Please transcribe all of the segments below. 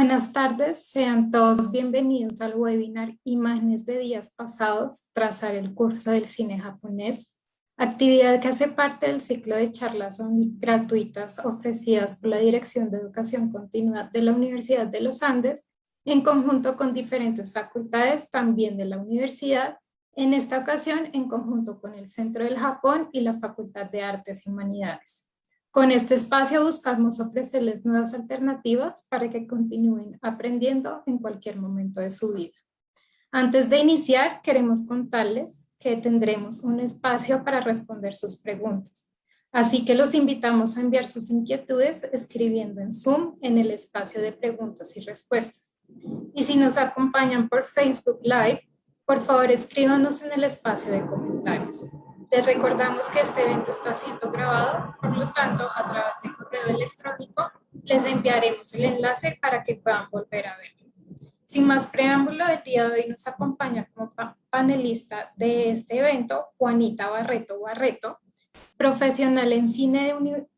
Buenas tardes, sean todos bienvenidos al webinar Imágenes de días pasados, trazar el curso del cine japonés, actividad que hace parte del ciclo de charlas gratuitas ofrecidas por la Dirección de Educación Continua de la Universidad de los Andes, en conjunto con diferentes facultades también de la universidad, en esta ocasión en conjunto con el Centro del Japón y la Facultad de Artes y Humanidades. Con este espacio buscamos ofrecerles nuevas alternativas para que continúen aprendiendo en cualquier momento de su vida. Antes de iniciar, queremos contarles que tendremos un espacio para responder sus preguntas. Así que los invitamos a enviar sus inquietudes escribiendo en Zoom en el espacio de preguntas y respuestas. Y si nos acompañan por Facebook Live, por favor escríbanos en el espacio de comentarios. Les recordamos que este evento está siendo grabado, por lo tanto, a través de correo electrónico les enviaremos el enlace para que puedan volver a verlo. Sin más preámbulo, el día de hoy nos acompaña como panelista de este evento Juanita Barreto, profesional en cine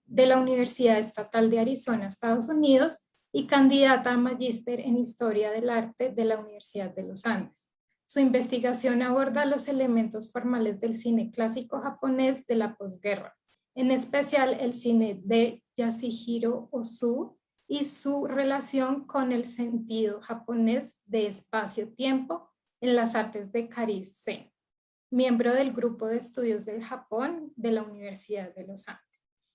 de la Universidad Estatal de Arizona, Estados Unidos, y candidata a magíster en Historia del Arte de la Universidad de los Andes. Su investigación aborda los elementos formales del cine clásico japonés de la posguerra, en especial el cine de Yasuhiro Ozu y su relación con el sentido japonés de espacio-tiempo en las artes de Cariz Zen, miembro del Grupo de Estudios del Japón de la Universidad de los Andes.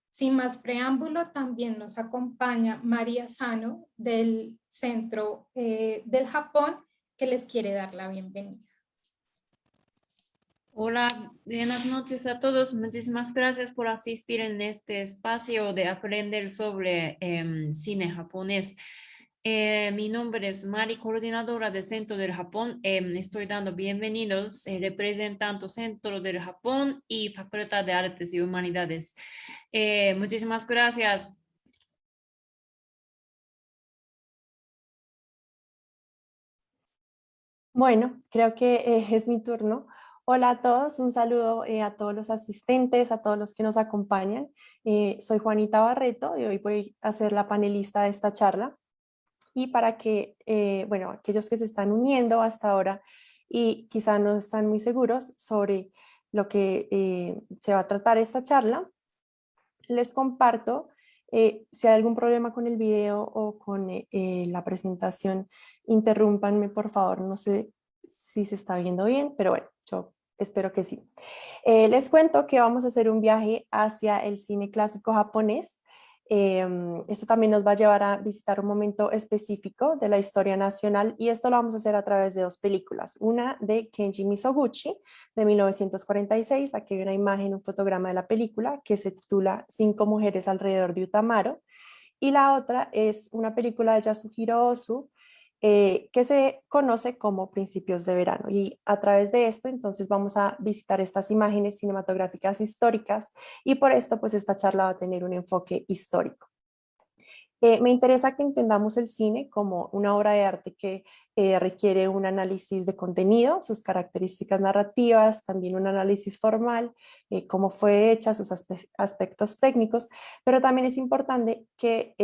Sin más preámbulo, también nos acompaña María Sano del Centro del Japón, que les quiere dar la bienvenida. Hola, buenas noches a todos. Muchísimas gracias por asistir en este espacio de aprender sobre cine japonés. Mi nombre es Mari, coordinadora del Centro del Japón. Estoy dando bienvenidos representando Centro del Japón y Facultad de Artes y Humanidades. Muchísimas gracias. Bueno, creo que es mi turno. Hola a todos, un saludo a todos los asistentes, a todos los que nos acompañan. Soy Juanita Barreto y hoy voy a ser la panelista de esta charla. Y para que, bueno, aquellos que se están uniendo hasta ahora y quizá no están muy seguros sobre lo que se va a tratar esta charla, les comparto. Si hay algún problema con el video o con la presentación, interrúmpanme por favor, no sé si se está viendo bien, pero bueno, yo espero que sí. Les cuento que vamos a hacer un viaje hacia el cine clásico japonés. Esto también nos va a llevar a visitar un momento específico de la historia nacional y esto lo vamos a hacer a través de dos películas. Una de Kenji Mizoguchi de 1946, aquí hay una imagen, un fotograma de la película que se titula Cinco mujeres alrededor de Utamaro, y la otra es una película de Yasuhiro Ozu que se conoce como Principios de Verano, y a través de esto entonces vamos a visitar estas imágenes cinematográficas históricas y por esto pues esta charla va a tener un enfoque histórico. Me interesa que entendamos el cine como una obra de arte que requiere un análisis de contenido, sus características narrativas, también un análisis formal, cómo fue hecha, sus aspectos técnicos, pero también es importante que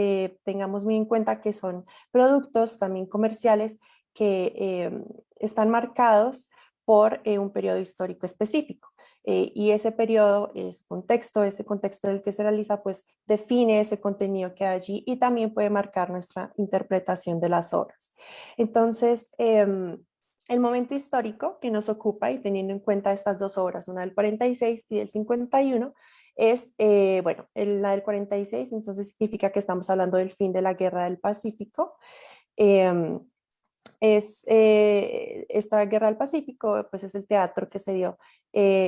tengamos muy en cuenta que son productos también comerciales que están marcados por un periodo histórico específico. Y ese periodo, ese contexto en el que se realiza, pues define ese contenido que hay allí y también puede marcar nuestra interpretación de las obras. Entonces, el momento histórico que nos ocupa, y teniendo en cuenta estas dos obras, una del 46 y del 51, es, bueno, la del 46, entonces significa que estamos hablando del fin de la Guerra del Pacífico. Esta Guerra del Pacífico pues es el teatro que se dio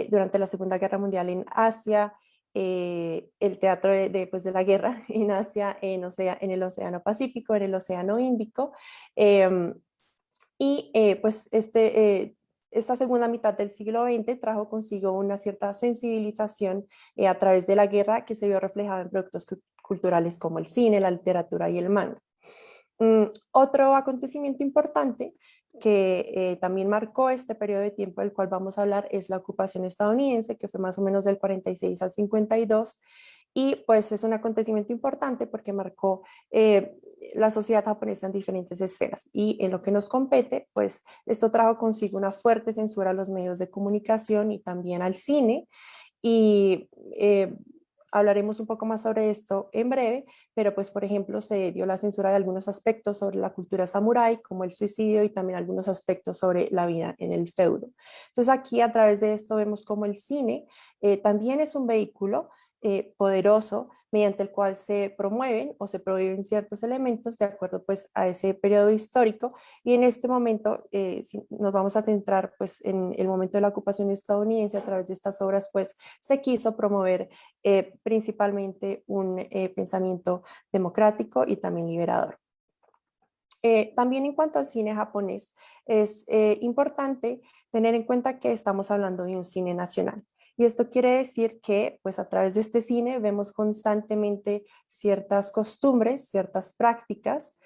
durante la Segunda Guerra Mundial en Asia, el teatro pues de la guerra en Asia, en el Océano Pacífico, en el Océano Índico, pues esta segunda mitad del siglo XX trajo consigo una cierta sensibilización a través de la guerra que se vio reflejada en productos culturales como el cine, la literatura y el manga. Otro acontecimiento importante que también marcó este periodo de tiempo del cual vamos a hablar es la ocupación estadounidense, que fue más o menos del 46 al 52, y pues es un acontecimiento importante porque marcó la sociedad japonesa en diferentes esferas. Y en lo que nos compete, pues esto trajo consigo una fuerte censura a los medios de comunicación y también al cine. Y hablaremos un poco más sobre esto en breve, pero pues por ejemplo se dio la censura de algunos aspectos sobre la cultura samurái, como el suicidio y también algunos aspectos sobre la vida en el feudo. Entonces aquí a través de esto vemos como el cine también es un vehículo poderoso mediante el cual se promueven o se prohíben ciertos elementos de acuerdo pues a ese periodo histórico, y en este momento si nos vamos a centrar pues en el momento de la ocupación estadounidense. A través de estas obras pues se quiso promover principalmente un pensamiento democrático y también liberador. También en cuanto al cine japonés, es importante tener en cuenta que estamos hablando de un cine nacional. Y esto quiere decir que, pues a través de este cine vemos constantemente ciertas costumbres, ciertas prácticas,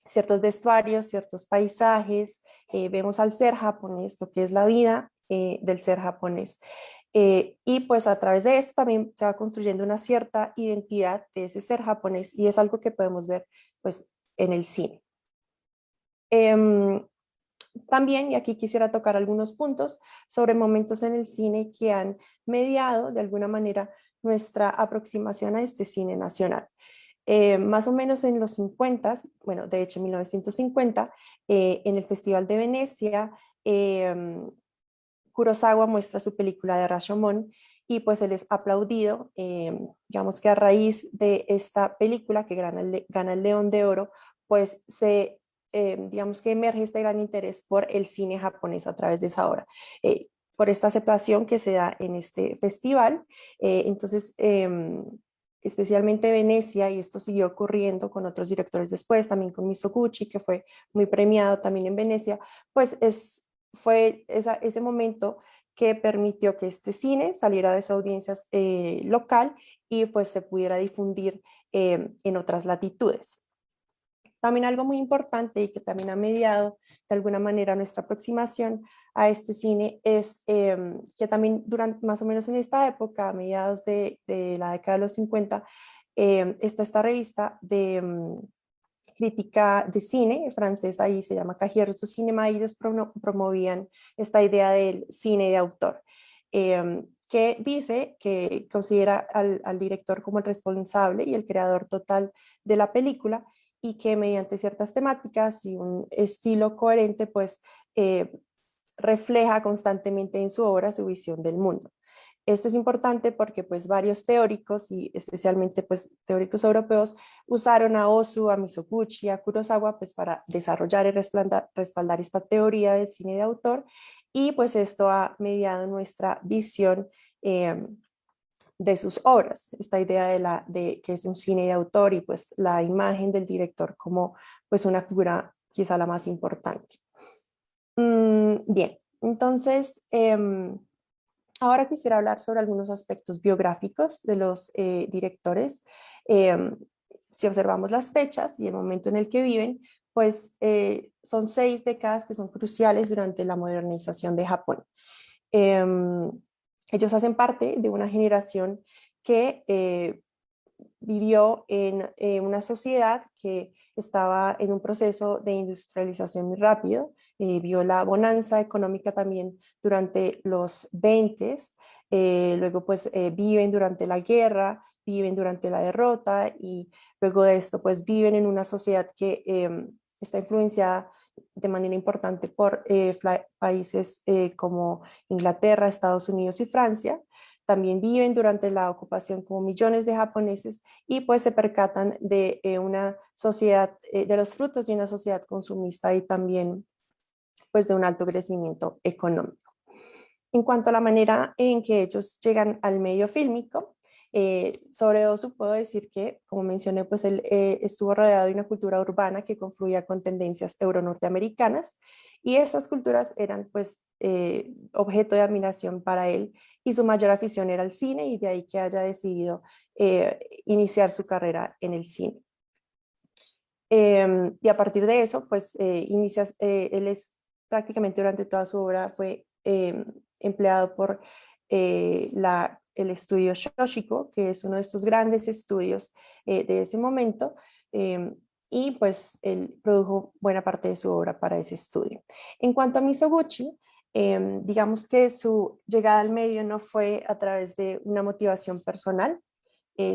ciertos vestuarios, ciertos paisajes. Vemos al ser japonés, lo que es la vida del ser japonés. Y pues a través de esto también se va construyendo una cierta identidad de ese ser japonés, y es algo que podemos ver pues en el cine. También, y aquí quisiera tocar algunos puntos sobre momentos en el cine que han mediado de alguna manera nuestra aproximación a este cine nacional. Más o menos en los 50, bueno, de hecho en 1950, en el Festival de Venecia, Kurosawa muestra su película de Rashomon, y pues él es aplaudido, digamos que a raíz de esta película que gana el León de Oro, pues digamos que emerge este gran interés por el cine japonés a través de esa obra, por esta aceptación que se da en este festival. Entonces, especialmente Venecia, y esto siguió ocurriendo con otros directores después, también con Mizoguchi, que fue muy premiado también en Venecia, pues fue ese momento que permitió que este cine saliera de su audiencia local y pues se pudiera difundir en otras latitudes. También algo muy importante y que también ha mediado de alguna manera nuestra aproximación a este cine es que también durante más o menos en esta época, a mediados de la década de los 50, está esta revista de crítica de cine francesa, y se llama Cahiers du Cinéma, y ellos promovían esta idea del cine de autor, que dice que considera al director como el responsable y el creador total de la película, y que mediante ciertas temáticas y un estilo coherente pues refleja constantemente en su obra su visión del mundo. Esto es importante porque pues varios teóricos, y especialmente pues teóricos europeos, usaron a Ozu, a Mizoguchi, a Kurosawa pues para desarrollar y respaldar esta teoría del cine de autor, y pues esto ha mediado nuestra visión de sus obras, esta idea de que es un cine de autor, y pues la imagen del director como pues una figura quizá la más importante. Bien, entonces ahora quisiera hablar sobre algunos aspectos biográficos de los directores. Si observamos las fechas y el momento en el que viven, pues son 6 décadas que son cruciales durante la modernización de Japón. Ellos hacen parte de una generación que vivió en una sociedad que estaba en un proceso de industrialización muy rápido, vio la bonanza económica también durante los 20, luego pues viven durante la guerra, viven durante la derrota, y luego de esto pues viven en una sociedad que está influenciada de manera importante por países como Inglaterra, Estados Unidos y Francia. También viven durante la ocupación como millones de japoneses, y pues se percatan de una sociedad, de los frutos de una sociedad consumista, y también pues de un alto crecimiento económico. En cuanto a la manera en que ellos llegan al medio fílmico, sobre Ozu puedo decir que, como mencioné, pues él estuvo rodeado de una cultura urbana que confluía con tendencias euronorteamericanas, y estas culturas eran pues objeto de admiración para él, y su mayor afición era el cine, y de ahí que haya decidido iniciar su carrera en el cine. Y a partir de eso, pues él es prácticamente durante toda su obra fue empleado por el estudio Shoshiko, que es uno de estos grandes estudios de ese momento, y pues él produjo buena parte de su obra para ese estudio. En cuanto a Mizoguchi, digamos que su llegada al medio no fue a través de una motivación personal,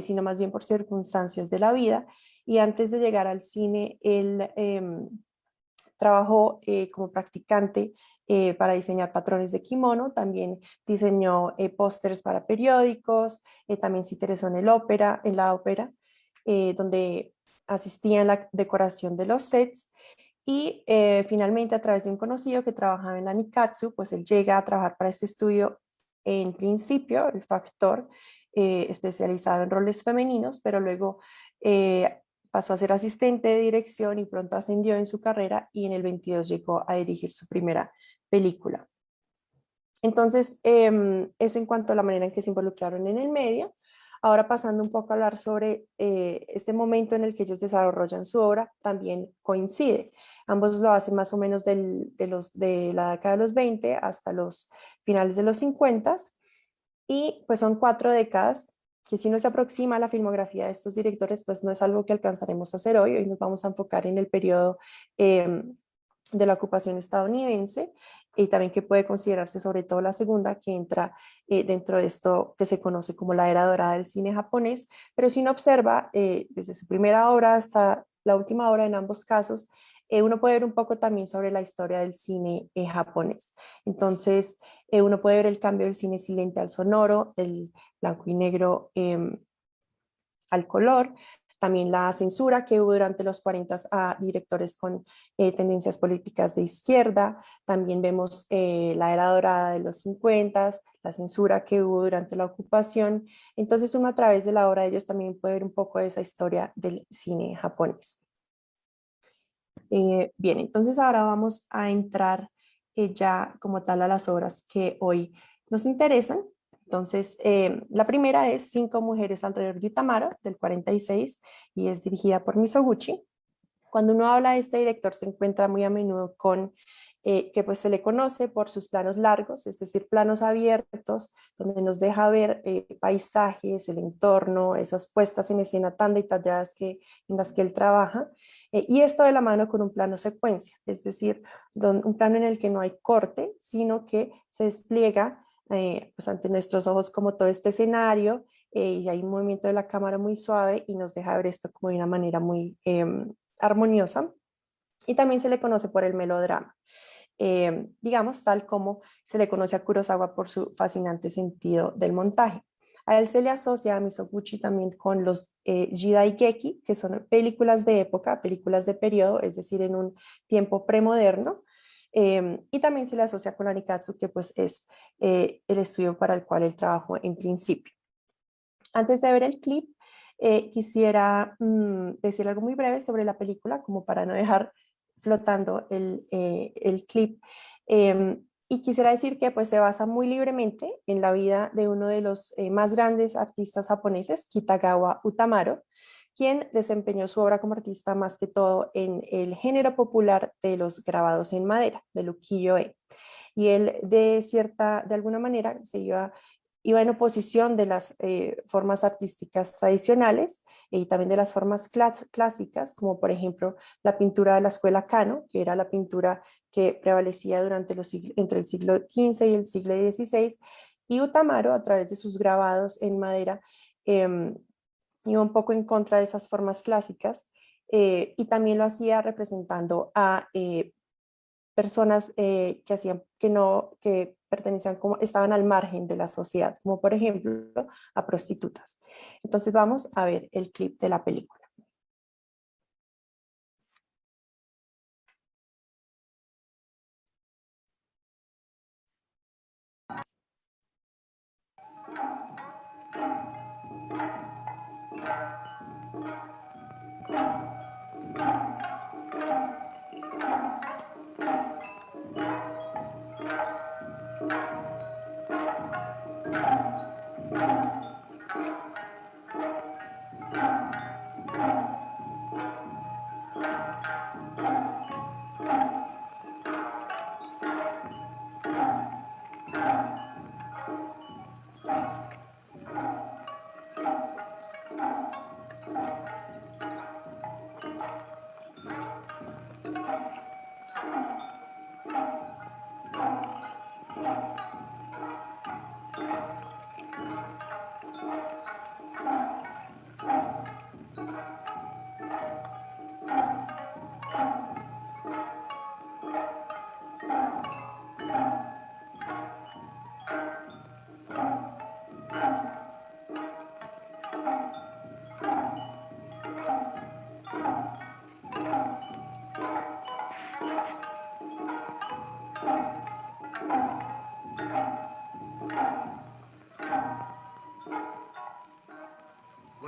sino más bien por circunstancias de la vida. Y antes de llegar al cine, él trabajó como practicante para diseñar patrones de kimono, también diseñó pósters para periódicos, también se interesó en la ópera, donde asistía en la decoración de los sets. Y finalmente, a través de un conocido que trabajaba en la Nikatsu, pues él llega a trabajar para este estudio, en principio, el Factor, especializado en roles femeninos, pero luego pasó a ser asistente de dirección y pronto ascendió en su carrera y en el 22 llegó a dirigir su primera película. Entonces, eso en cuanto a la manera en que se involucraron en el medio. Ahora pasando un poco a hablar sobre este momento en el que ellos desarrollan su obra, también coincide. Ambos lo hacen más o menos de la década de los 20 hasta los finales de los 50, y pues son 4 décadas que, si no se aproxima a la filmografía de estos directores, pues no es algo que alcanzaremos a hacer hoy. Hoy nos vamos a enfocar en el periodo de la ocupación estadounidense, y también que puede considerarse sobre todo la segunda, que entra dentro de esto que se conoce como la era dorada del cine japonés. Pero si uno observa desde su primera obra hasta la última obra, en ambos casos, uno puede ver un poco también sobre la historia del cine japonés. Entonces, uno puede ver el cambio del cine silente al sonoro, del blanco y negro al color, también la censura que hubo durante los 40 a directores con tendencias políticas de izquierda. También vemos la era dorada de los 50, la censura que hubo durante la ocupación. Entonces uno, a través de la obra de ellos, también puede ver un poco de esa historia del cine japonés. Bien, entonces ahora vamos a entrar ya como tal a las obras que hoy nos interesan. Entonces, la primera es Cinco mujeres alrededor de Utamaro, del 46, y es dirigida por Mizoguchi. Cuando uno habla de este director, se encuentra muy a menudo con que pues se le conoce por sus planos largos, es decir, planos abiertos, donde nos deja ver paisajes, el entorno, esas puestas en escena tan detalladas en las que él trabaja. Y esto de la mano con un plano secuencia, es decir, un plano en el que no hay corte, sino que se despliega pues ante nuestros ojos como todo este escenario, y hay un movimiento de la cámara muy suave y nos deja ver esto como de una manera muy armoniosa. Y también se le conoce por el melodrama, digamos, tal como se le conoce a Kurosawa por su fascinante sentido del montaje. A él se le asocia, a Mizoguchi, también con los Jidaigeki, que son películas de época, películas de periodo, es decir, en un tiempo premoderno. Y también se le asocia con la Nikatsu, que pues es el estudio para el cual él trabajó en principio. Antes de ver el clip, quisiera decir algo muy breve sobre la película, como para no dejar flotando el clip. Y quisiera decir que pues se basa muy libremente en la vida de uno de los más grandes artistas japoneses, Kitagawa Utamaro, quien desempeñó su obra como artista más que todo en el género popular de los grabados en madera, del ukiyo-e. Y él de alguna manera iba en oposición de las formas artísticas tradicionales y también de las formas clásicas, como por ejemplo la pintura de la escuela Kano, que era la pintura que prevalecía entre el siglo XV y el siglo XVI. Y Utamaro, a través de sus grabados en madera, iba un poco en contra de esas formas clásicas, y también lo hacía representando a personas que pertenecían, como estaban al margen de la sociedad, como por ejemplo a prostitutas. Entonces vamos a ver el clip de la película.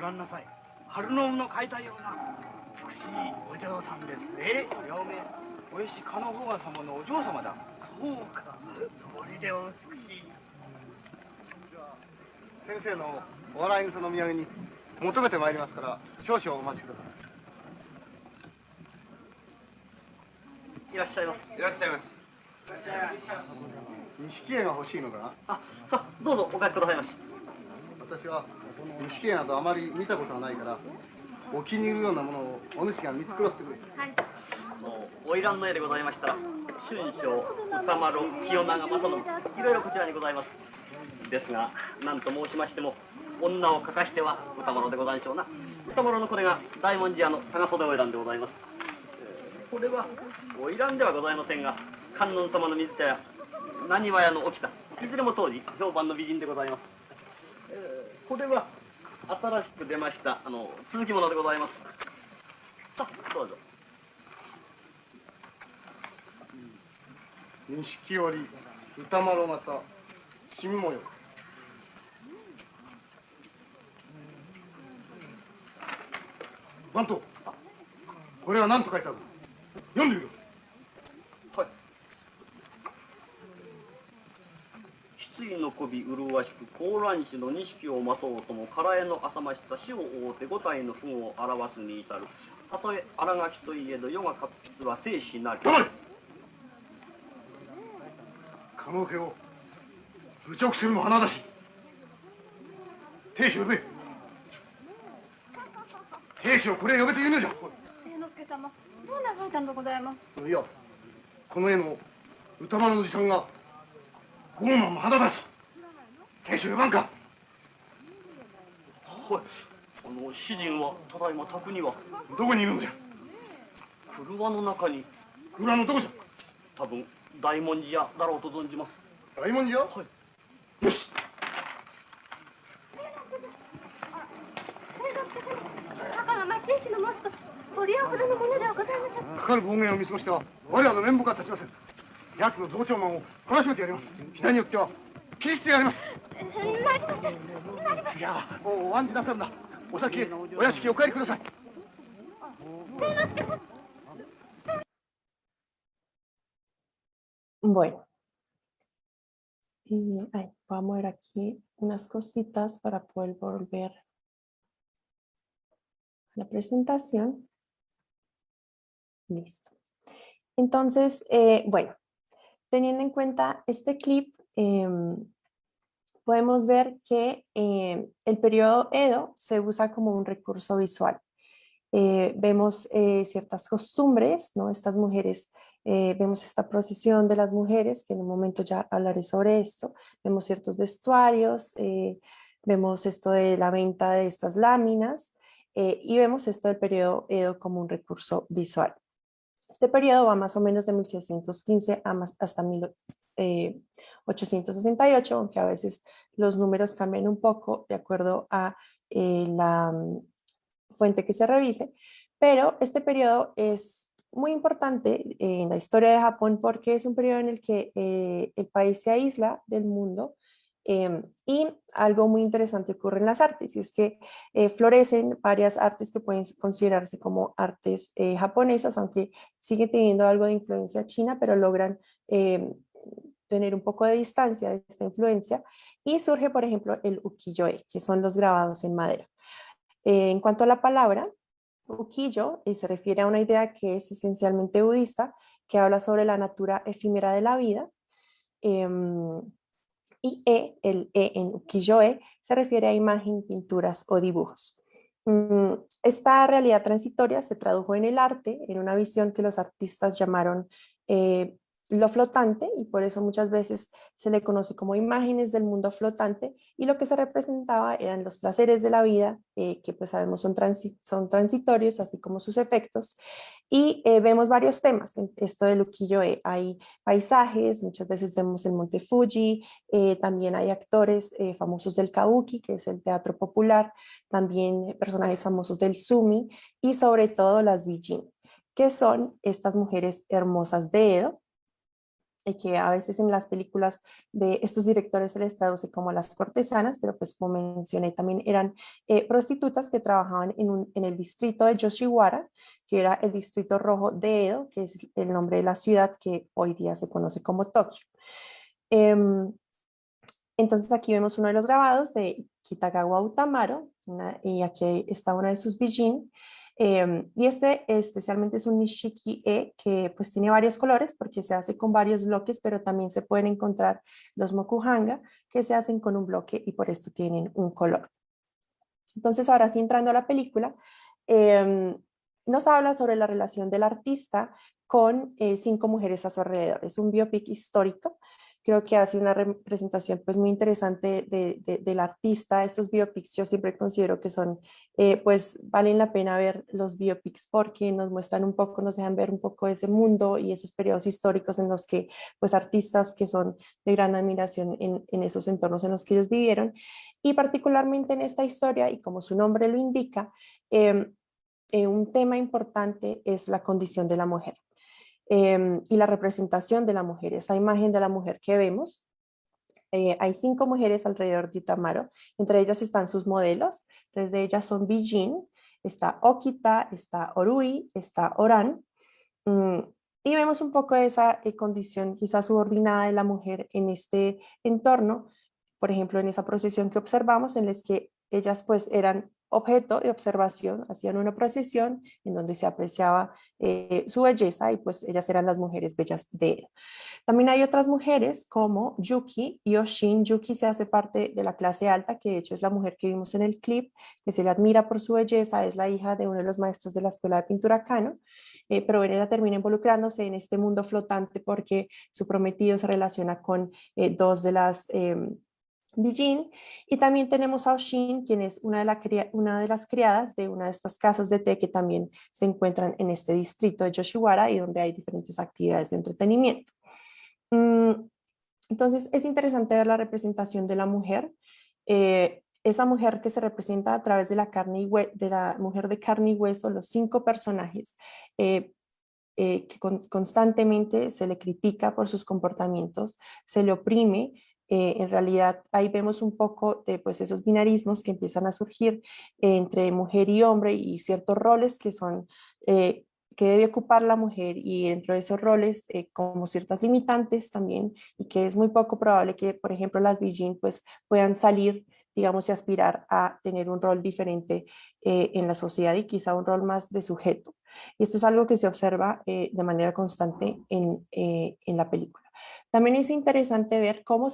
覧なさい。春の海の描いたような美しいお嬢さんですね。両名、およし加納宝賀様のお嬢様だ。そうか、これでお美しい。先生のお笑い草の土産に求めてまいりますから少々お待ちください。いらっしゃいます。いらっしゃいます。錦絵が欲しいのかな。あ、さあ、どうぞお書きくださいまし。私は錦絵などあまり見たことがないからお気に入るようなものをお主が見繕ってくれ。はい。花魁の絵でございましたら、春章、歌丸、清永正信、いろいろこちらにございます。ですが、何と申しましても、女を描かしては歌丸でございましょうな。歌丸のこれが大文字屋の長袖花魁でございます。これは花魁ではございませんが、観音様の水茶や浪速屋の沖田、いずれも当時評判の美人でございます。これは新しく出ました続きものでございます。さあどうぞ。錦織歌丸型新模様。番頭、これは何と書いてある？読んでみろ。はい。失意の媚び麗しく高蘭子の錦をまとうとも唐江の浅ましさ死を覆って五体の不を表すに至る。たとえ荒垣といえど世が活筆は生死なり。黙れ。加納家を侮辱するも花だし。亭主呼べ。亭主をこれへ呼べというのじゃ。清之助様、どうなされたのでございます？いや、この絵の歌丸の持参が傲慢も花だし。亭主呼ばんか。はい。主人はただいま宅には。どこにいるのじゃ。車の中に。蔵のどこじゃ。多分大文字屋だろうと存じます。大文字屋。はい。よし。赤が町石のモスと堀や札のものではございません。かかる暴言を見過ごしては我らの面目は立ちません。奴の増長マンを懲らしめてやります。次第によっては切り捨てやります。なりません。なりません。いや、もうお案じなさるな。お先へお屋敷へお帰りください。Bueno, vamos a ver aquí unas cositas para poder volver a la presentación. Listo. Entonces, bueno, teniendo en cuenta este clip, podemos ver que el periodo Edo se usa como un recurso visual. Vemos ciertas costumbres, ¿no? Estas mujeres, vemos esta procesión de las mujeres, que en un momento ya hablaré sobre esto. Vemos ciertos vestuarios, vemos esto de la venta de estas láminas y vemos esto del periodo Edo como un recurso visual. Este periodo va más o menos de 1615 hasta 1868, aunque a veces los números cambian un poco de acuerdo a la fuente que se revise, pero este periodo es muy importante en la historia de Japón porque es un periodo en el que el país se aísla del mundo y algo muy interesante ocurre en las artes, y es que florecen varias artes que pueden considerarse como artes japonesas, aunque sigue teniendo algo de influencia china, pero logran tener un poco de distancia de esta influencia, y surge, por ejemplo, el ukiyo-e, que son los grabados en madera. En cuanto a la palabra, ukiyo se refiere a una idea que es esencialmente budista, que habla sobre la natura efímera de la vida, y el en ukiyo-e se refiere a imagen, pinturas o dibujos. Esta realidad transitoria se tradujo en el arte, en una visión que los artistas llamaron lo flotante, y por eso muchas veces se le conoce como imágenes del mundo flotante, y lo que se representaba eran los placeres de la vida, que pues sabemos son transitorios, así como sus efectos, y vemos varios temas en esto del ukiyo-e. Hay paisajes, muchas veces vemos el monte Fuji, también hay actores famosos del kabuki, que es el teatro popular, también personajes famosos del sumi, y sobre todo las bijin, que son estas mujeres hermosas de Edo, que a veces en las películas de estos directores se les traduce como las cortesanas, pero pues como mencioné también eran prostitutas que trabajaban en el distrito de Yoshiwara, que era el distrito rojo de Edo, que es el nombre de la ciudad que hoy día se conoce como Tokio. Em, entonces aquí vemos uno de los grabados de Kitagawa Utamaro, y aquí está una de sus bijin. Y este especialmente es un nishiki-e que pues tiene varios colores porque se hace con varios bloques, pero también se pueden encontrar los mokuhanga que se hacen con un bloque y por esto tienen un color. Entonces ahora sí entrando a la película, nos habla sobre la relación del artista con 5 mujeres a su alrededor. Es un biopic histórico. Creo que hace una representación pues muy interesante del artista. Estos biopics yo siempre considero que son, pues valen la pena ver los biopics porque nos muestran un poco, nos dejan ver un poco de ese mundo y esos periodos históricos en los que pues artistas que son de gran admiración en esos entornos en los que ellos vivieron. Y particularmente en esta historia, y como su nombre lo indica, un tema importante es la condición de la mujer. Y la representación de la mujer, esa imagen de la mujer que vemos. Hay 5 mujeres alrededor de Utamaro, entre ellas están sus modelos, 3 de ellas son bijin, está Okita, está Orui, está Oran, y vemos un poco de esa condición quizás subordinada de la mujer en este entorno, por ejemplo en esa procesión que observamos en la que ellas pues eran objeto de observación, hacían una procesión en donde se apreciaba su belleza y pues ellas eran las mujeres bellas de él. También hay otras mujeres como Yuki y Oshin. Yuki se hace parte de la clase alta, que de hecho es la mujer que vimos en el clip, que se le admira por su belleza, es la hija de uno de los maestros de la escuela de pintura Kano, pero ella termina involucrándose en este mundo flotante porque su prometido se relaciona con 2 de las bijin. Y también tenemos a Oshin, quien es una de las criadas de una de estas casas de té que también se encuentran en este distrito de Yoshiwara y donde hay diferentes actividades de entretenimiento. Entonces es interesante ver la representación de la mujer, esa mujer que se representa a través de la mujer de carne y hueso, los 5 personajes que constantemente se le critica por sus comportamientos, se le oprime. En realidad ahí vemos un poco de pues, esos binarismos que empiezan a surgir entre mujer y hombre y ciertos roles que son que debe ocupar la mujer y dentro de esos roles como ciertas limitantes también y que es muy poco probable que por ejemplo las bijin pues puedan salir digamos y aspirar a tener un rol diferente en la sociedad y quizá un rol más de sujeto. Y esto es algo que se observa de manera constante en la película. También es interesante ver cómo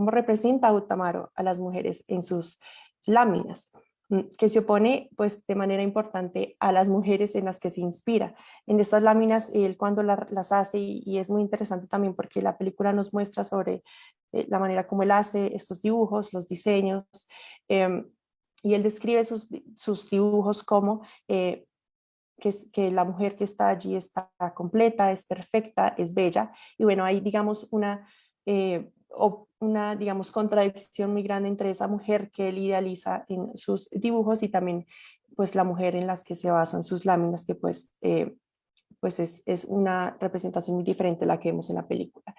representa Utamaro a las mujeres en sus láminas, que se opone pues de manera importante a las mujeres en las que se inspira. En estas láminas él cuando las hace y es muy interesante también porque la película nos muestra sobre la manera como él hace estos dibujos, los diseños, y él describe sus dibujos como que la mujer que está allí está completa, es perfecta, es bella. Y bueno, hay digamos una digamos, contradicción muy grande entre esa mujer que él idealiza en sus dibujos y también pues la mujer en las que se basan sus láminas, que pues es una representación muy diferente a la que vemos en la película.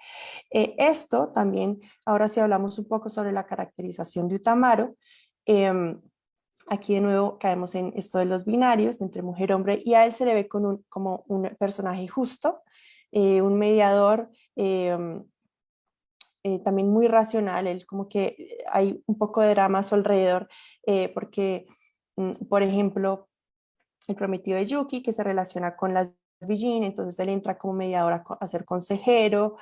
Esto también, ahora sí hablamos un poco sobre la caracterización de Utamaro. Aquí de nuevo caemos en esto de los binarios entre mujer y hombre y a él se le ve como un personaje justo, un mediador, también muy racional. Él como que hay un poco de drama a su alrededor porque, por ejemplo, el prometido de Yuki que se relaciona con las bijin, entonces él entra como mediador a ser consejero,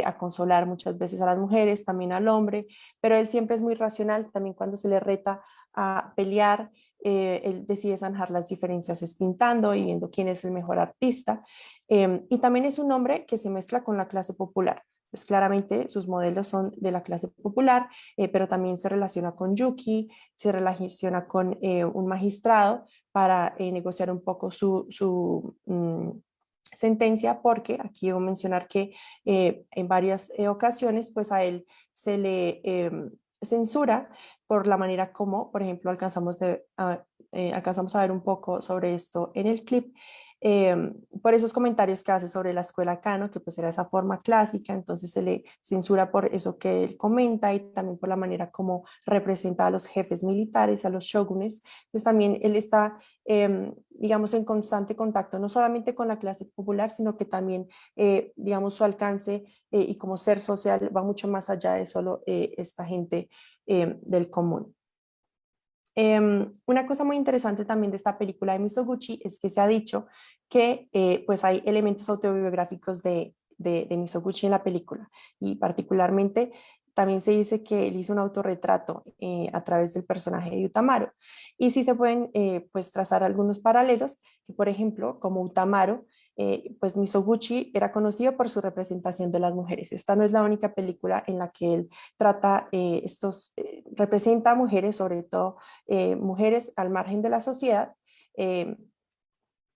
a consolar muchas veces a las mujeres, también al hombre, pero él siempre es muy racional, también cuando se le reta a pelear, él decide zanjar las diferencias es pintando y viendo quién es el mejor artista, y también es un hombre que se mezcla con la clase popular. Pues claramente sus modelos son de la clase popular, pero también se relaciona con Yuki, se relaciona con un magistrado para negociar un poco su sentencia, porque aquí debo mencionar que en varias ocasiones pues a él se le censura por la manera como, por ejemplo, alcanzamos a ver un poco sobre esto en el clip, por esos comentarios que hace sobre la escuela Kano, que pues era esa forma clásica, entonces se le censura por eso que él comenta y también por la manera como representa a los jefes militares, a los shogunes. Pues también él está, digamos, en constante contacto, no solamente con la clase popular, sino que también, digamos, su alcance y como ser social va mucho más allá de solo esta gente del común. Una cosa muy interesante también de esta película de Mizoguchi es que se ha dicho que pues hay elementos autobiográficos de Mizoguchi en la película y particularmente también se dice que él hizo un autorretrato a través del personaje de Utamaro y sí se pueden pues trazar algunos paralelos que por ejemplo como Utamaro pues Mizoguchi era conocido por su representación de las mujeres. Esta no es la única película en la que él trata representa a mujeres, sobre todo mujeres al margen de la sociedad,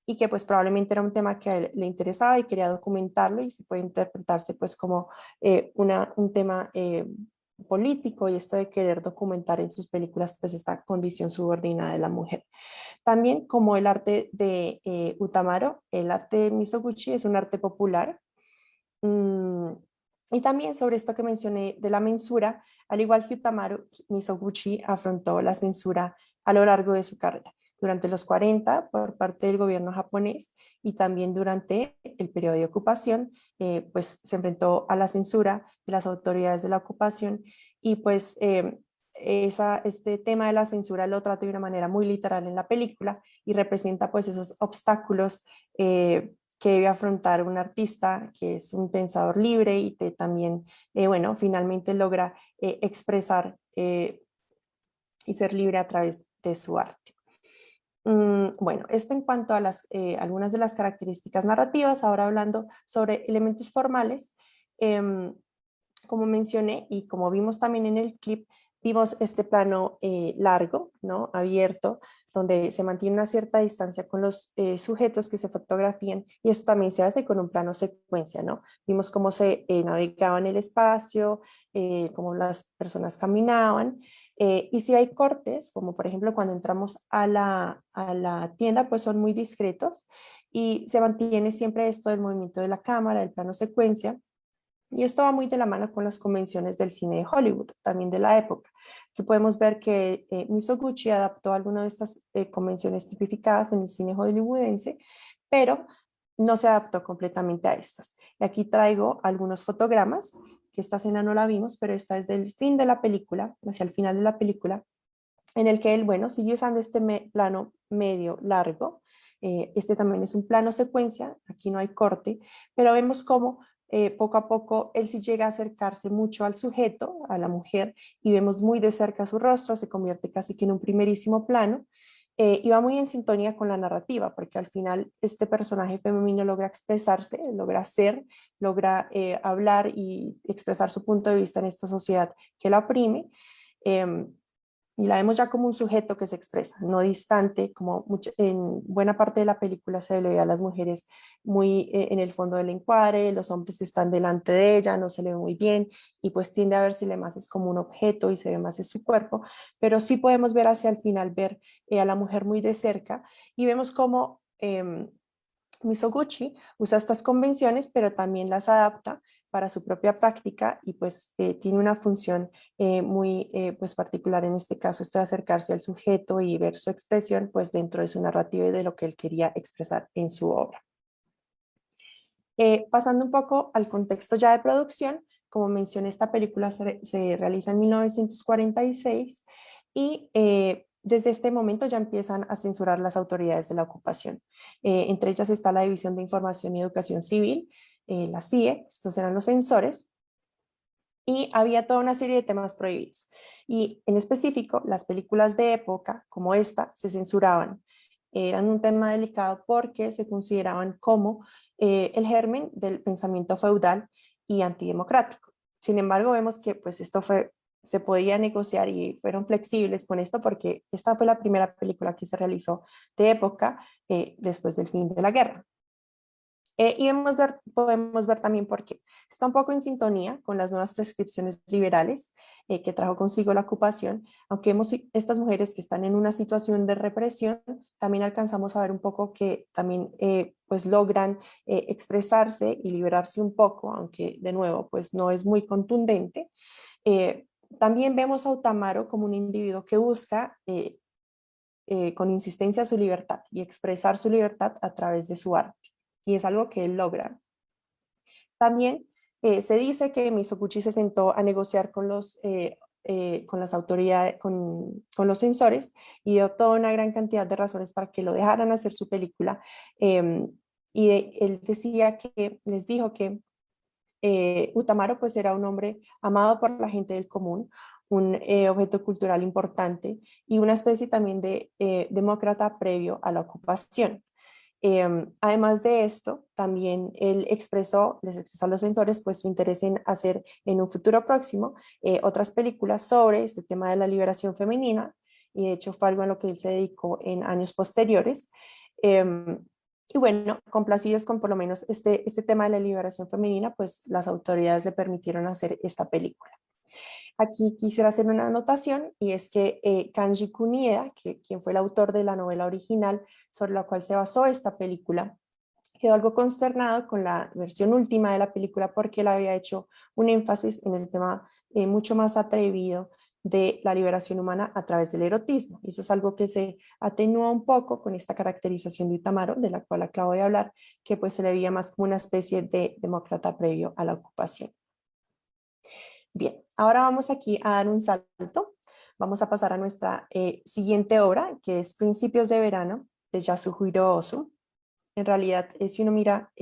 y que pues probablemente era un tema que a él le interesaba y quería documentarlo y se puede interpretarse pues como un tema político y esto de querer documentar en sus películas pues esta condición subordinada de la mujer. También como el arte de Utamaro, el arte de Mizoguchi es un arte popular. Mm, y también sobre esto que mencioné de la mensura, al igual que Utamaro, Mizoguchi afrontó la censura a lo largo de su carrera, durante los 40 por parte del gobierno japonés y también durante el periodo de ocupación, pues se enfrentó a la censura de las autoridades de la ocupación y pues este tema de la censura lo trata de una manera muy literal en la película y representa pues esos obstáculos que debe afrontar un artista que es un pensador libre y que también, bueno, finalmente logra expresar y ser libre a través de su arte. Bueno, esto en cuanto a algunas de las características narrativas, ahora hablando sobre elementos formales, como mencioné y como vimos también en el clip, vimos este plano largo, ¿no? Abierto, donde se mantiene una cierta distancia con los sujetos que se fotografían y eso también se hace con un plano secuencia, ¿no? Vimos cómo se navegaba en el espacio, cómo las personas caminaban y si hay cortes, como por ejemplo cuando entramos a la tienda, pues son muy discretos y se mantiene siempre esto del movimiento de la cámara, el plano secuencia. Y esto va muy de la mano con las convenciones del cine de Hollywood, también de la época, que podemos ver que Mizoguchi adaptó algunas de estas convenciones tipificadas en el cine hollywoodense, pero no se adaptó completamente a estas. Y aquí traigo algunos fotogramas, que esta escena no la vimos, pero esta es del fin de la película, hacia el final de la película, en el que él, bueno, sigue usando este plano medio largo. Este también es un plano secuencia, aquí no hay corte, pero vemos cómo poco a poco él sí llega a acercarse mucho al sujeto, a la mujer, y vemos muy de cerca su rostro, se convierte casi que en un primerísimo plano, y va muy en sintonía con la narrativa, porque al final este personaje femenino logra expresarse, logra ser, logra hablar y expresar su punto de vista en esta sociedad que la oprime. Y la vemos ya como un sujeto que se expresa, no distante, como en buena parte de la película se le ve a las mujeres muy en el fondo del encuadre, los hombres están delante de ella, no se le ve muy bien y pues tiende a verse más es como un objeto y se ve más es su cuerpo, pero sí podemos ver hacia el final, ver a la mujer muy de cerca y vemos como Mizoguchi usa estas convenciones, pero también las adapta para su propia práctica y pues tiene una función muy pues particular en este caso, esto de acercarse al sujeto y ver su expresión pues dentro de su narrativa y de lo que él quería expresar en su obra. Pasando un poco al contexto ya de producción, como mencioné, esta película se realiza en 1946 y desde este momento ya empiezan a censurar las autoridades de la ocupación. Entre ellas está la División de Información y Educación Civil, la CIE, estos eran los censores, y había toda una serie de temas prohibidos. Y en específico, las películas de época como esta se censuraban. Eran un tema delicado porque se consideraban como el germen del pensamiento feudal y antidemocrático. Sin embargo, vemos que pues esto se podía negociar y fueron flexibles con esto porque esta fue la primera película que se realizó de época después del fin de la guerra. Y podemos ver también por qué. Está un poco en sintonía con las nuevas prescripciones liberales que trajo consigo la ocupación, aunque vemos estas mujeres que están en una situación de represión, también alcanzamos a ver un poco que también pues logran expresarse y liberarse un poco, aunque de nuevo pues no es muy contundente. También vemos a Utamaro como un individuo que busca con insistencia su libertad y expresar su libertad a través de su arte. Y es algo que él logra. También se dice que Mizoguchi se sentó a negociar con las autoridades, con los censores, y dio toda una gran cantidad de razones para que lo dejaran hacer su película. Él decía que, les dijo que Utamaro pues era un hombre amado por la gente del común, un objeto cultural importante y una especie también de demócrata previo a la ocupación. Además de esto, también él les expresó a los censores pues su interés en hacer en un futuro próximo otras películas sobre este tema de la liberación femenina, y de hecho fue algo en lo que él se dedicó en años posteriores. Y bueno, complacidos con por lo menos este tema de la liberación femenina, pues las autoridades le permitieron hacer esta película. Aquí quisiera hacer una anotación, y es que Kanji Kunieda, quien fue el autor de la novela original sobre la cual se basó esta película, quedó algo consternado con la versión última de la película porque él había hecho un énfasis en el tema mucho más atrevido de la liberación humana a través del erotismo. Y eso es algo que se atenúa un poco con esta caracterización de Utamaro, de la cual acabo de hablar, que pues se le veía más como una especie de demócrata previo a la ocupación. Bien, ahora vamos aquí a dar un salto. Vamos a pasar a nuestra siguiente obra, que es Principios de Verano, de Yasuhiro Ozu. En realidad, si uno mira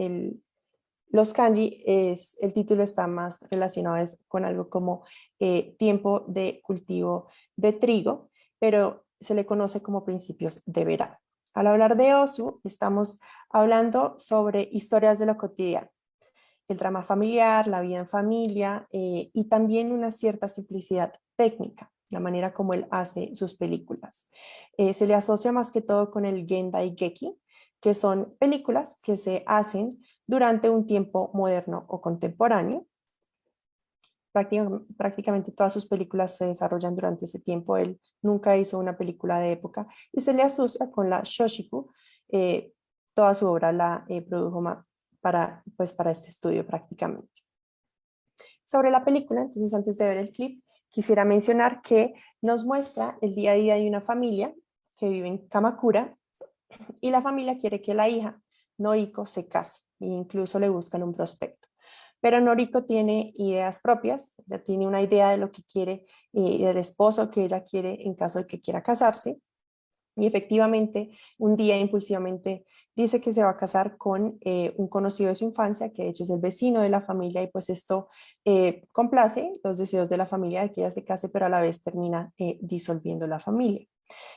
los kanji, el título está más relacionado con algo como tiempo de cultivo de trigo, pero se le conoce como Principios de Verano. Al hablar de Ozu, estamos hablando sobre historias de lo cotidiano, el drama familiar, la vida en familia y también una cierta simplicidad técnica, la manera como él hace sus películas. Se le asocia más que todo con el Gendai Geki, que son películas que se hacen durante un tiempo moderno o contemporáneo. Prácticamente todas sus películas se desarrollan durante ese tiempo. Él nunca hizo una película de época y se le asocia con la Shoshiku. Toda su obra la produjo para este estudio prácticamente. Sobre la película, entonces antes de ver el clip, quisiera mencionar que nos muestra el día a día de una familia que vive en Kamakura, y la familia quiere que la hija, Noriko, se case e incluso le buscan un prospecto. Pero Noriko tiene ideas propias, ella tiene una idea de lo que quiere y del esposo que ella quiere en caso de que quiera casarse. Y efectivamente, un día impulsivamente dice que se va a casar con un conocido de su infancia, que de hecho es el vecino de la familia, y pues esto complace los deseos de la familia de que ella se case, pero a la vez termina disolviendo la familia.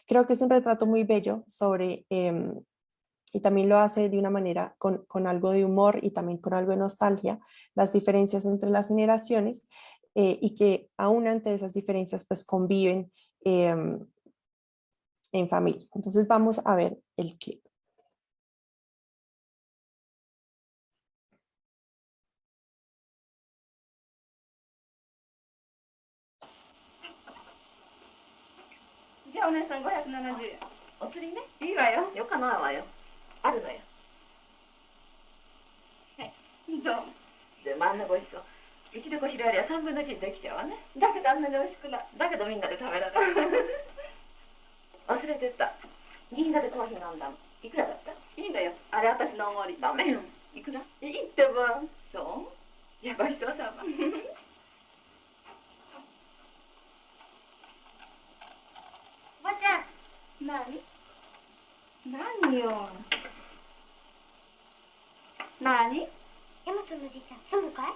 Creo que es un retrato muy bello sobre, y también lo hace de una manera con algo de humor y también con algo de nostalgia, las diferencias entre las generaciones y que aún ante esas diferencias pues conviven en familia. Entonces vamos a ver el clip. じゃあお姉さん570円。お釣りね。いいわよ。よかないわよ。あるのよ。はい。どう。で真ん中ごちそう。うちでこしらえりゃ3分の1できちゃうわね。だけどあんなに美味しくない。だけどみんなで食べられる。忘れてた。銀座でコーヒー飲んだの。いくらだった？いいのよ。あれ私のおごり。ダメよ。いくら？いいってば。そう？じゃあごちそうさま。おばちゃん。何？何よ。何？ヤマトのおじいちゃん、住むかい？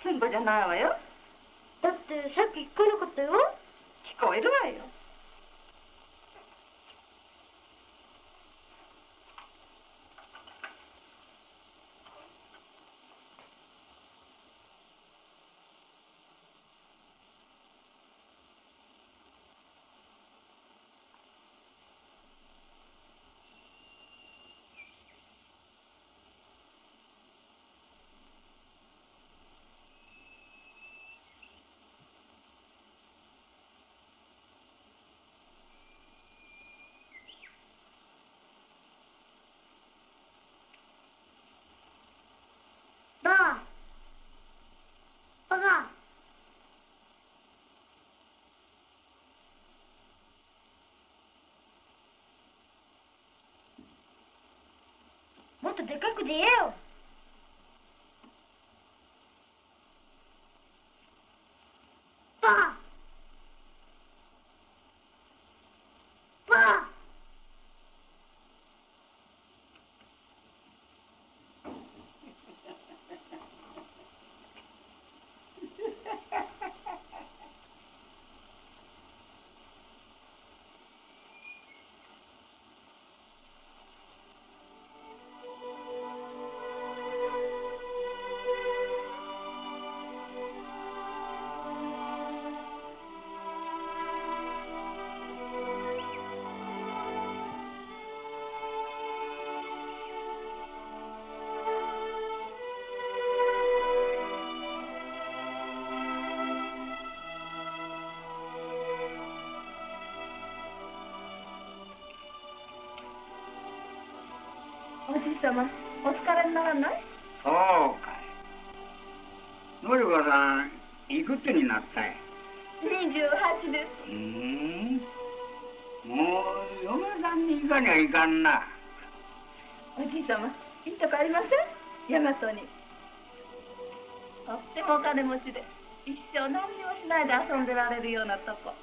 すんばじゃないわよ。だってさっき聞こえなかったよ。聞こえるわよ。とでかくで言えよ。パーパーおじい様、お疲れにならない？そうかい。のりこさん、いくつになったい28です。もう嫁さんに行かにはいかんな。おじい様、いいとこありません？大和に。とってもお金持ちで、一生何にもしないで遊んでられるようなとこ。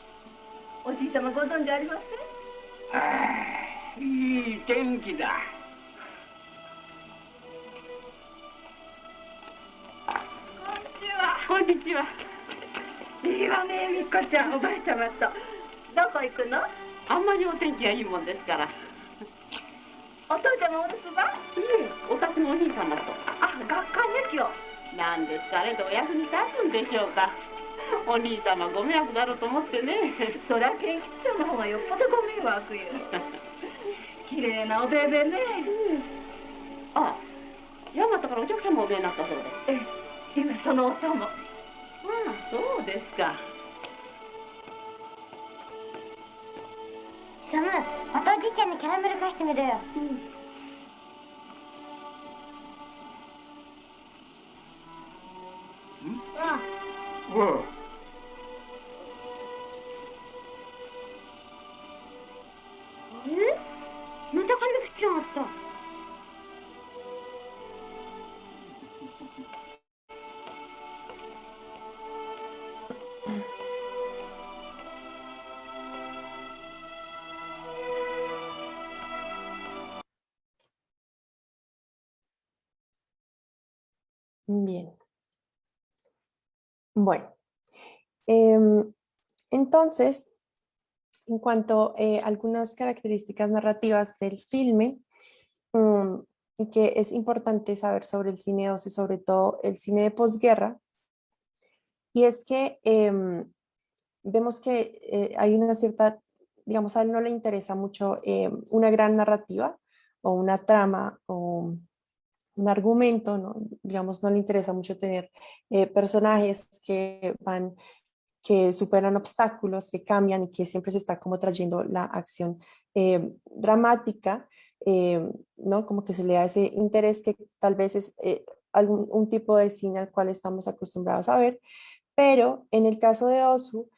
おじい様ご存知ありません？ああ、いい天気だ。こんにちは。いいわね、みっこちゃん、おばあちゃまと。どこ行くの？あんまりお天気がいいもんですから。お父ちゃまお留守番？いえ、お宅のお兄様と。あ、学会ね、今日。なんですかね、お役に立つんでしょうか。お兄様ご迷惑だろうと思ってね。そりゃ賢吉ちゃんの方がよっぽどご迷惑よ。綺麗なおべべね。あ、大和からお客様お見えになったそうです。ええ、今そのお供。ああ、そうですか。サム、またおじいちゃんにキャラメル貸してみろよ。おう。また髪降っちまった。Bien. Bueno, entonces, en cuanto a algunas características narrativas del filme, y que es importante saber sobre el cine ocio y sobre todo el cine de posguerra, y es que vemos que hay una cierta, digamos, a él no le interesa mucho una gran narrativa o una trama o un argumento, ¿no? Digamos, no le interesa mucho tener personajes que superan obstáculos, que cambian y que siempre se está como trayendo la acción dramática, ¿no? Como que se le da ese interés que tal vez es un tipo de cine al cual estamos acostumbrados a ver, pero en el caso de Ozu,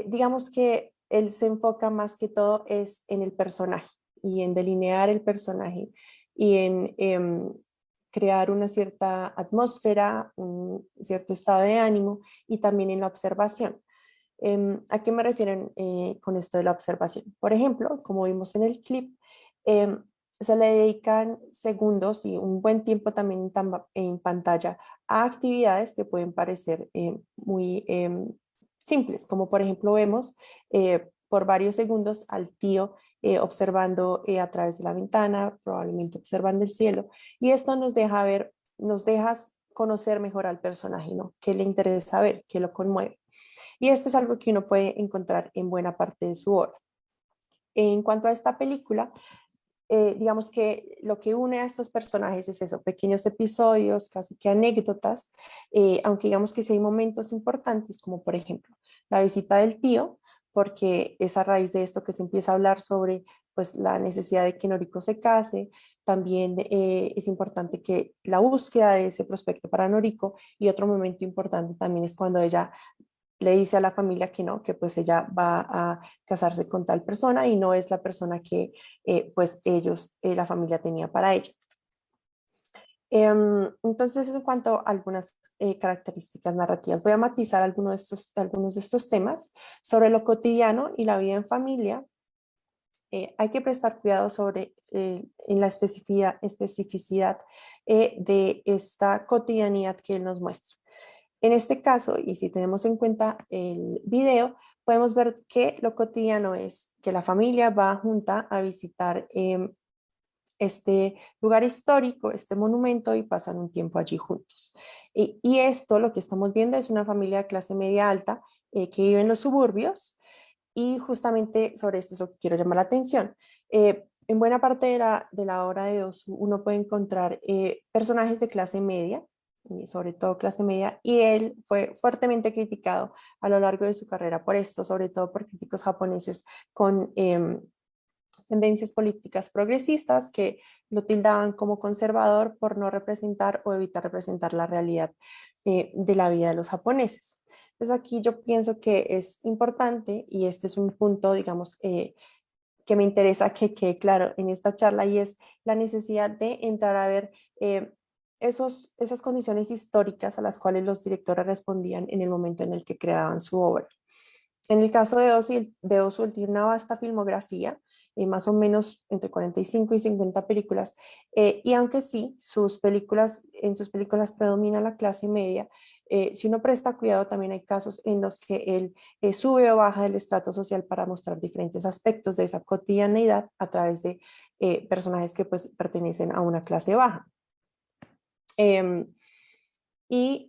digamos que él se enfoca más que todo es en el personaje y en delinear el personaje y en crear una cierta atmósfera, un cierto estado de ánimo y también en la observación. ¿A qué me refieren con esto de la observación? Por ejemplo, como vimos en el clip, se le dedican segundos y un buen tiempo también en pantalla a actividades que pueden parecer muy simples, como por ejemplo vemos por varios segundos al tío observando a través de la ventana, probablemente observando el cielo, y esto nos deja ver, nos deja conocer mejor al personaje, ¿no? ¿Qué le interesa ver? ¿Qué lo conmueve? Y esto es algo que uno puede encontrar en buena parte de su obra. En cuanto a esta película, digamos que lo que une a estos personajes es eso, pequeños episodios, casi que anécdotas, aunque digamos que sí hay momentos importantes, como por ejemplo la visita del tío, porque es a raíz de esto que se empieza a hablar sobre pues, la necesidad de que Noriko se case. También es importante que la búsqueda de ese prospecto para Noriko, y otro momento importante también es cuando ella le dice a la familia que no, que pues ella va a casarse con tal persona y no es la persona que pues ellos, la familia tenía para ella. Entonces, en cuanto a algunas características narrativas, voy a matizar algunos de estos temas sobre lo cotidiano y la vida en familia. Hay que prestar cuidado sobre en la especificidad de esta cotidianidad que él nos muestra. En este caso, y si tenemos en cuenta el video, podemos ver que lo cotidiano es que la familia va junta a visitar este lugar histórico, este monumento, y pasan un tiempo allí juntos. Y esto, lo que estamos viendo, es una familia de clase media alta que vive en los suburbios, y justamente sobre esto es lo que quiero llamar la atención. En buena parte de la obra de Ozu uno puede encontrar personajes de clase media, y sobre todo clase media, y él fue fuertemente criticado a lo largo de su carrera por esto, sobre todo por críticos japoneses con tendencias políticas progresistas que lo tildaban como conservador por no representar o evitar representar la realidad de la vida de los japoneses. Entonces aquí yo pienso que es importante, y este es un punto, digamos, que me interesa que quede claro en esta charla, y es la necesidad de entrar a ver esas condiciones históricas a las cuales los directores respondían en el momento en el que creaban su obra. En el caso de Ozu, él tiene una vasta filmografía, más o menos entre 45 y 50 películas, y aunque sí, en sus películas predomina la clase media, si uno presta cuidado también hay casos en los que él sube o baja del estrato social para mostrar diferentes aspectos de esa cotidianeidad a través de personajes que pues pertenecen a una clase baja. Y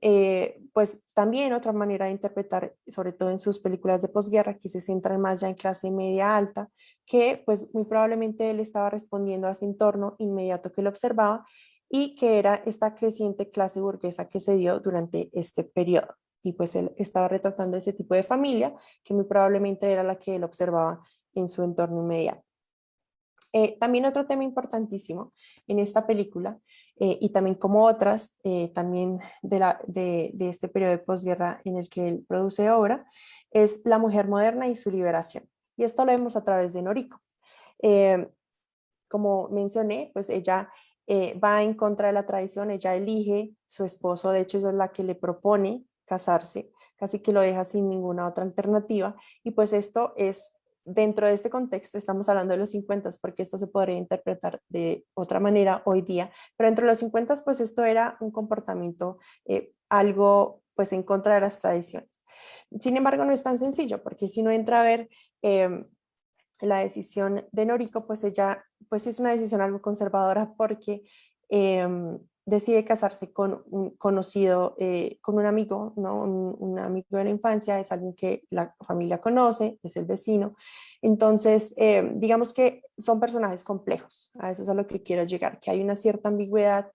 pues también otra manera de interpretar, sobre todo en sus películas de posguerra, que se centran más ya en clase media alta, que pues muy probablemente él estaba respondiendo a ese entorno inmediato que lo observaba, y que era esta creciente clase burguesa que se dio durante este periodo. Y pues él estaba retratando ese tipo de familia que muy probablemente era la que él observaba en su entorno inmediato. También otro tema importantísimo en esta película, y también como otras, también de este periodo de posguerra en el que él produce obra, es la mujer moderna y su liberación. Y esto lo vemos a través de Noriko. Como mencioné, pues ella va en contra de la tradición, ella elige su esposo, de hecho ella es la que le propone casarse, casi que lo deja sin ninguna otra alternativa, y pues esto es, dentro de este contexto, estamos hablando de los 50, porque esto se podría interpretar de otra manera hoy día, pero dentro de los 50, pues esto era un comportamiento algo pues en contra de las tradiciones. Sin embargo, no es tan sencillo, porque si uno entra a ver la decisión de Noriko, pues ella pues es una decisión algo conservadora, porque decide casarse con un conocido, con un amigo, ¿no? Un amigo de la infancia, es alguien que la familia conoce, es el vecino. Entonces, digamos que son personajes complejos, a eso es a lo que quiero llegar, que hay una cierta ambigüedad,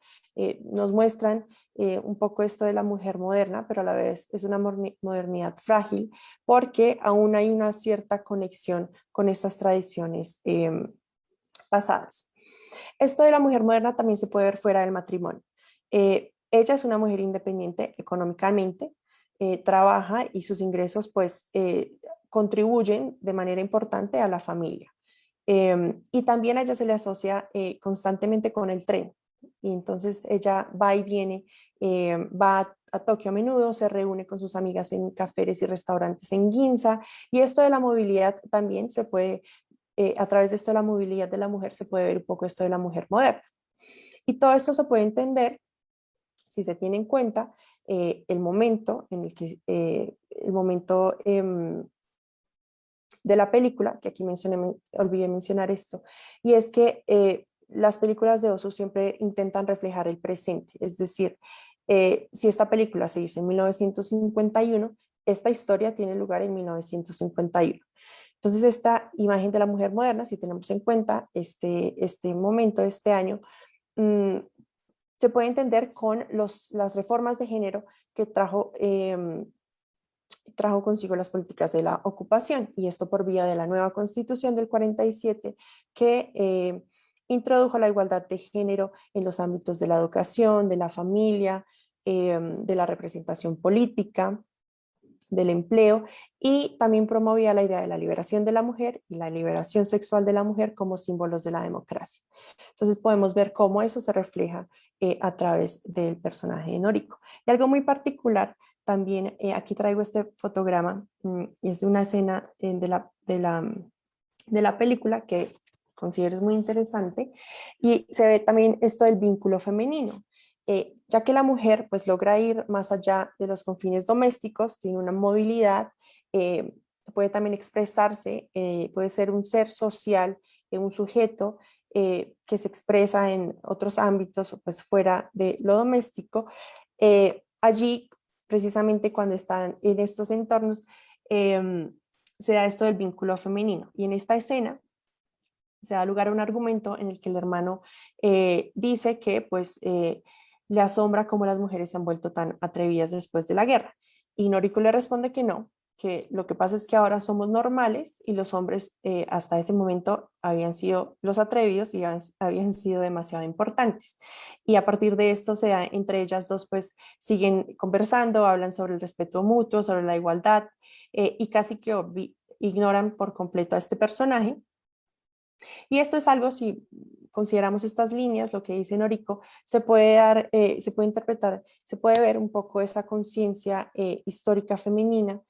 nos muestran un poco esto de la mujer moderna, pero a la vez es una modernidad frágil, porque aún hay una cierta conexión con estas tradiciones pasadas. Esto de la mujer moderna también se puede ver fuera del matrimonio. Ella es una mujer independiente económicamente, trabaja, y sus ingresos pues contribuyen de manera importante a la familia. Y también a ella se le asocia constantemente con el tren, y entonces ella va y viene, va a Tokio a menudo, se reúne con sus amigas en cafés y restaurantes en Ginza, y esto de la movilidad también se puede, a través de esto de la movilidad de la mujer, se puede ver un poco esto de la mujer moderna. Y todo esto se puede entender si se tiene en cuenta el momento en el que, de la película, que aquí olvidé mencionar esto, y es que las películas de Ozu siempre intentan reflejar el presente, es decir, si esta película se hizo en 1951, esta historia tiene lugar en 1951. Entonces esta imagen de la mujer moderna, si tenemos en cuenta este momento, este año, se puede entender con las reformas de género que trajo consigo las políticas de la ocupación, y esto por vía de la nueva Constitución del 47, que introdujo la igualdad de género en los ámbitos de la educación, de la familia, de la representación política, del empleo, y también promovía la idea de la liberación de la mujer y la liberación sexual de la mujer como símbolos de la democracia. Entonces podemos ver cómo eso se refleja a través del personaje de Noriko. Y algo muy particular, también aquí traigo este fotograma, y es de una escena de la película que considero es muy interesante, y se ve también esto del vínculo femenino. Ya que la mujer pues logra ir más allá de los confines domésticos, tiene una movilidad, puede también expresarse, puede ser un ser social, un sujeto que se expresa en otros ámbitos pues fuera de lo doméstico. Allí, precisamente cuando están en estos entornos, se da esto del vínculo femenino, y en esta escena se da lugar a un argumento en el que el hermano dice que pues le asombra cómo las mujeres se han vuelto tan atrevidas después de la guerra. Y Noriko le responde que no, que lo que pasa es que ahora somos normales y los hombres hasta ese momento habían sido los atrevidos y habían sido demasiado importantes. Y a partir de esto se da, entre ellas dos pues siguen conversando, hablan sobre el respeto mutuo, sobre la igualdad, y casi que ignoran por completo a este personaje. Y esto es algo, si consideramos estas líneas, lo que dice Noriko, se puede dar, se puede interpretar, se puede ver un poco esa conciencia histórica femenina,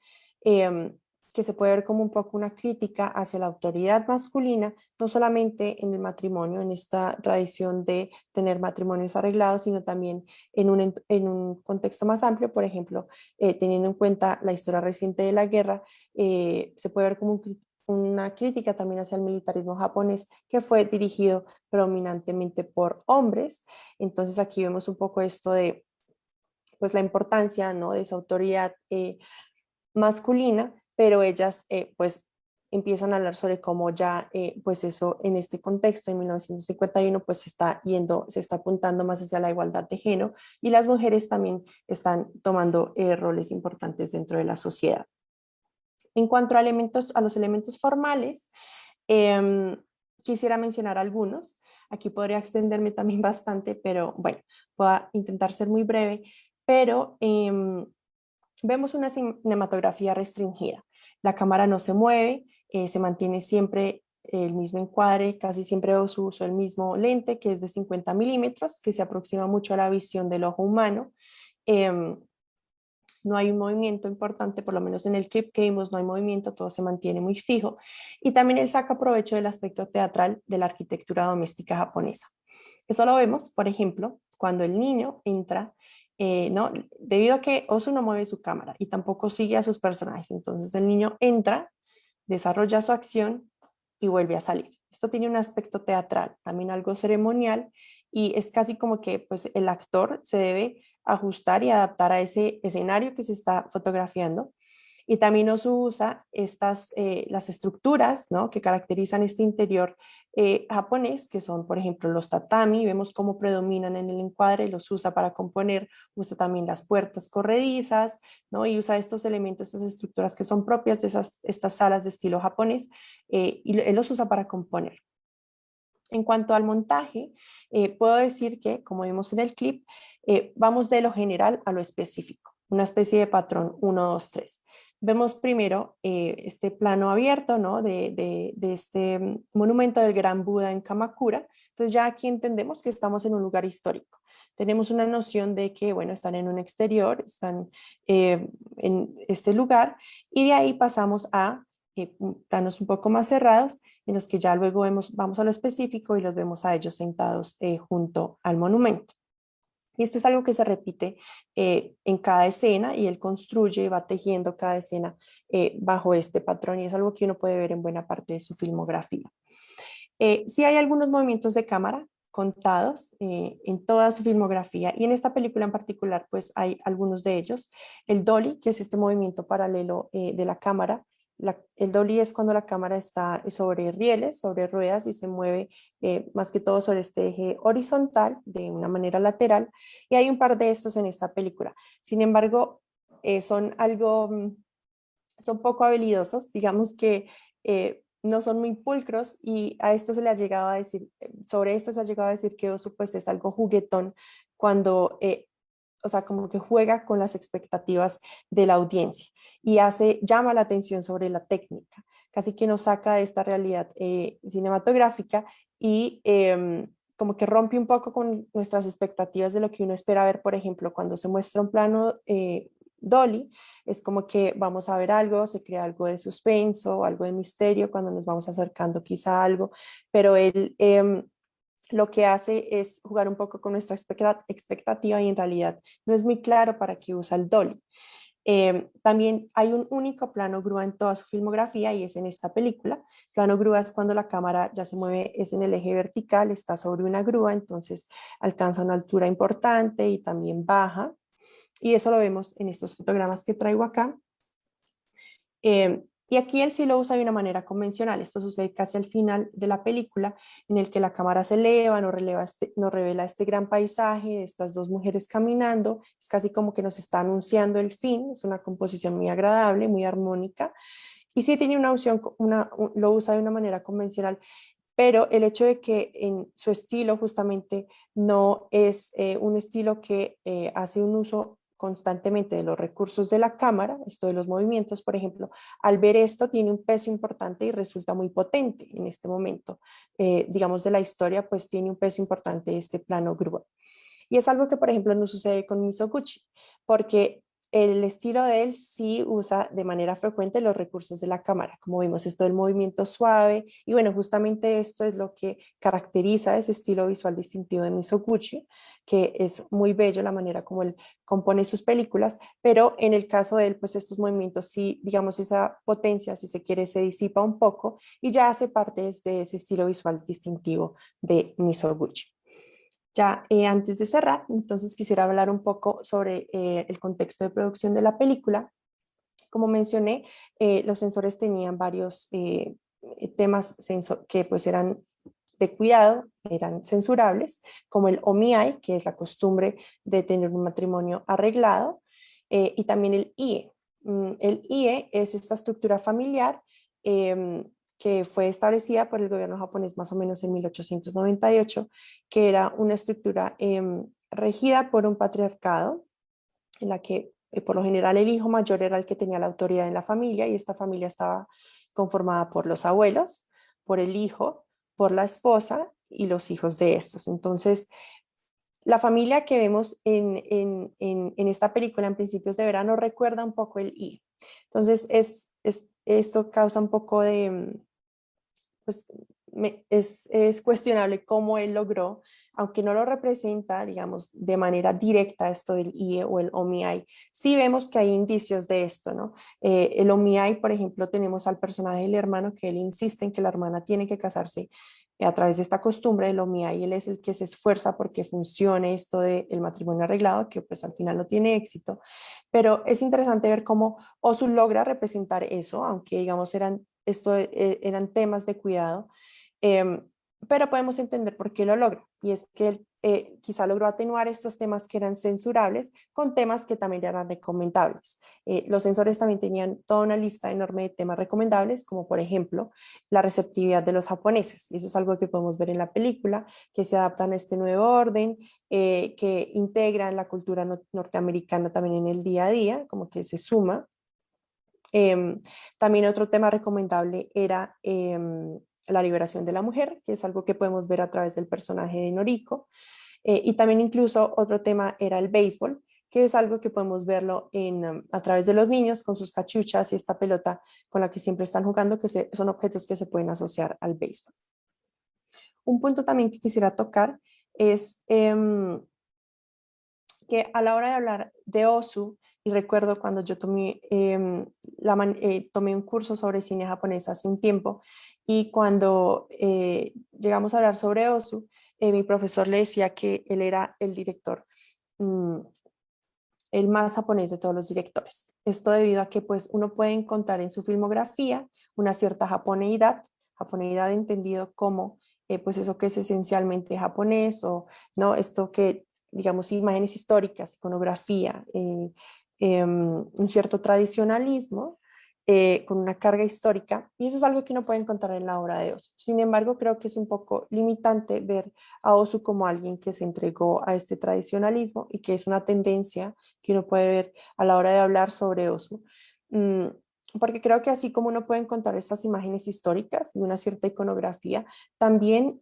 que se puede ver como un poco una crítica hacia la autoridad masculina, no solamente en el matrimonio, en esta tradición de tener matrimonios arreglados, sino también en un contexto más amplio, por ejemplo, teniendo en cuenta la historia reciente de la guerra, se puede ver como una crítica también hacia el militarismo japonés, que fue dirigido predominantemente por hombres. Entonces aquí vemos un poco esto de pues la importancia, ¿no?, de esa autoridad masculina, pero ellas pues empiezan a hablar sobre cómo ya pues eso en este contexto en 1951 pues se está apuntando más hacia la igualdad de género, y las mujeres también están tomando roles importantes dentro de la sociedad. En cuanto a los elementos formales, quisiera mencionar algunos. Aquí podría extenderme también bastante, pero bueno, voy a intentar ser muy breve. Pero vemos una cinematografía restringida. La cámara no se mueve, se mantiene siempre el mismo encuadre, casi siempre se usa el mismo lente, que es de 50 milímetros, que se aproxima mucho a la visión del ojo humano. No hay un movimiento importante, por lo menos en el clip que vimos no hay movimiento, todo se mantiene muy fijo, y también él saca provecho del aspecto teatral de la arquitectura doméstica japonesa. Eso lo vemos, por ejemplo, cuando el niño entra, ¿no? Debido a que Ozu no mueve su cámara y tampoco sigue a sus personajes, entonces el niño entra, desarrolla su acción y vuelve a salir. Esto tiene un aspecto teatral, también algo ceremonial, y es casi como que pues, el actor se debe ajustar y adaptar a ese escenario que se está fotografiando. Y también nos usa las estructuras, ¿no?, que caracterizan este interior japonés, que son, por ejemplo, los tatami. Vemos cómo predominan en el encuadre, los usa para componer, usa también las puertas corredizas, ¿no?, y usa estos elementos, estas estructuras que son propias de estas salas de estilo japonés, y él los usa para componer. En cuanto al montaje, puedo decir que, como vimos en el clip, vamos de lo general a lo específico, una especie de patrón 1, 2, 3. Vemos primero este plano abierto, ¿no?, de este monumento del Gran Buda en Kamakura. Entonces ya aquí entendemos que estamos en un lugar histórico. Tenemos una noción de que, bueno, están en un exterior, están en este lugar, y de ahí pasamos a planos un poco más cerrados, en los que ya luego vamos a lo específico y los vemos a ellos sentados junto al monumento. Y esto es algo que se repite en cada escena, y él construye y va tejiendo cada escena bajo este patrón, y es algo que uno puede ver en buena parte de su filmografía. Sí hay algunos movimientos de cámara contados en toda su filmografía, y en esta película en particular pues hay algunos de ellos. El dolly, que es este movimiento paralelo de la cámara. El dolly es cuando la cámara está sobre rieles, sobre ruedas, y se mueve más que todo sobre este eje horizontal de una manera lateral, y hay un par de estos en esta película. Sin embargo, son poco habilidosos, digamos que no son muy pulcros, y a esto se le ha llegado a decir, sobre esto se ha llegado a decir que Ozu pues es algo juguetón cuando o sea, como que juega con las expectativas de la audiencia y llama la atención sobre la técnica, casi que nos saca de esta realidad cinematográfica y como que rompe un poco con nuestras expectativas de lo que uno espera ver, por ejemplo, cuando se muestra un plano Dolly, es como que vamos a ver algo, se crea algo de suspenso, algo de misterio cuando nos vamos acercando quizá a algo, pero él lo que hace es jugar un poco con nuestra expectativa y en realidad no es muy claro para qué usa el Dolly. También hay un único plano grúa en toda su filmografía y es en esta película. Plano grúa es cuando la cámara ya se mueve, es en el eje vertical, está sobre una grúa, entonces alcanza una altura importante y también baja. Y eso lo vemos en estos fotogramas que traigo acá. Y aquí él sí lo usa de una manera convencional. Esto sucede casi al final de la película, en el que la cámara se eleva, nos revela este gran paisaje de estas dos mujeres caminando. Es casi como que nos está anunciando el fin. Es una composición muy agradable, muy armónica. Y sí tiene una opción, lo usa de una manera convencional, pero el hecho de que en su estilo justamente no es un estilo que hace un uso constantemente de los recursos de la cámara, esto de los movimientos, por ejemplo, al ver esto tiene un peso importante y resulta muy potente en este momento, digamos, de la historia, pues tiene un peso importante este plano grúa. Y es algo que, por ejemplo, no sucede con Mizoguchi, porque el estilo de él sí usa de manera frecuente los recursos de la cámara, como vimos, esto del movimiento suave, y bueno, justamente esto es lo que caracteriza ese estilo visual distintivo de Mizoguchi, que es muy bello la manera como él compone sus películas, pero en el caso de él, pues estos movimientos sí, digamos, esa potencia, si se quiere, se disipa un poco y ya hace parte de ese estilo visual distintivo de Mizoguchi. Ya antes de cerrar, entonces quisiera hablar un poco sobre el contexto de producción de la película. Como mencioné, los sensores tenían varios temas que pues eran de cuidado, eran censurables, como el omiai, que es la costumbre de tener un matrimonio arreglado, y también el IE. El IE es esta estructura familiar que fue establecida por el gobierno japonés más o menos en 1898, que era una estructura regida por un patriarcado, en la que por lo general el hijo mayor era el que tenía la autoridad en la familia y esta familia estaba conformada por los abuelos, por el hijo, por la esposa y los hijos de estos. Entonces, la familia que vemos en esta película en Principios de Verano recuerda un poco el IE. Entonces, esto causa un poco de, pues es cuestionable cómo él logró, aunque no lo representa, digamos, de manera directa esto del IE o el OMIAI, sí vemos que hay indicios de esto, ¿no? El OMIAI, por ejemplo, tenemos al personaje del hermano que él insiste en que la hermana tiene que casarse a través de esta costumbre del OMIAI, él es el que se esfuerza porque funcione esto del matrimonio arreglado, que pues al final no tiene éxito, pero es interesante ver cómo Ozu logra representar eso, aunque digamos eran temas de cuidado, pero podemos entender por qué lo logra. Y es que él quizá logró atenuar estos temas que eran censurables con temas que también eran recomendables. Los censores también tenían toda una lista enorme de temas recomendables, como por ejemplo la receptividad de los japoneses. Y eso es algo que podemos ver en la película, que se adaptan a este nuevo orden, que integran la cultura norteamericana también en el día a día, como que se suma. También otro tema recomendable era la liberación de la mujer, que es algo que podemos ver a través del personaje de Noriko. Y también incluso otro tema era el béisbol, que es algo que podemos verlo a través de los niños con sus cachuchas y esta pelota con la que siempre están jugando, que son objetos que se pueden asociar al béisbol. Un punto también que quisiera tocar es que a la hora de hablar de Ozu, y recuerdo cuando yo tomé un curso sobre cine japonés hace un tiempo, y cuando llegamos a hablar sobre Ozu, mi profesor le decía que él era el director, el más japonés de todos los directores. Esto debido a que pues, uno puede encontrar en su filmografía una cierta japoneidad entendido como pues eso que es esencialmente japonés, o no, esto que digamos imágenes históricas, iconografía, un cierto tradicionalismo, con una carga histórica, y eso es algo que no puede encontrar en la obra de Ozu. Sin embargo, creo que es un poco limitante ver a Ozu como alguien que se entregó a este tradicionalismo y que es una tendencia que uno puede ver a la hora de hablar sobre Ozu. Porque creo que así como uno puede encontrar estas imágenes históricas y una cierta iconografía, también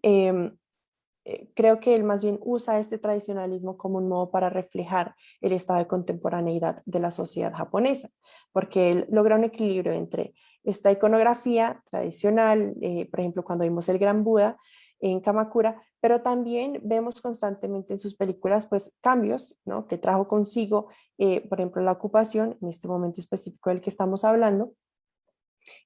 creo que él más bien usa este tradicionalismo como un modo para reflejar el estado de contemporaneidad de la sociedad japonesa, porque él logra un equilibrio entre esta iconografía tradicional, por ejemplo, cuando vimos el Gran Buda en Kamakura, pero también vemos constantemente en sus películas pues cambios, ¿no?, que trajo consigo, por ejemplo, la ocupación, en este momento específico del que estamos hablando.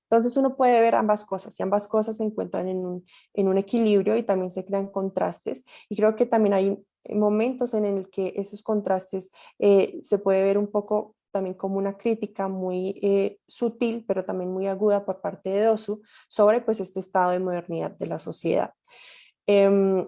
Entonces uno puede ver ambas cosas y ambas cosas se encuentran en un equilibrio y también se crean contrastes, y creo que también hay momentos en el que esos contrastes se puede ver un poco también como una crítica muy sutil, pero también muy aguda por parte de Ozu sobre pues este estado de modernidad de la sociedad. Em,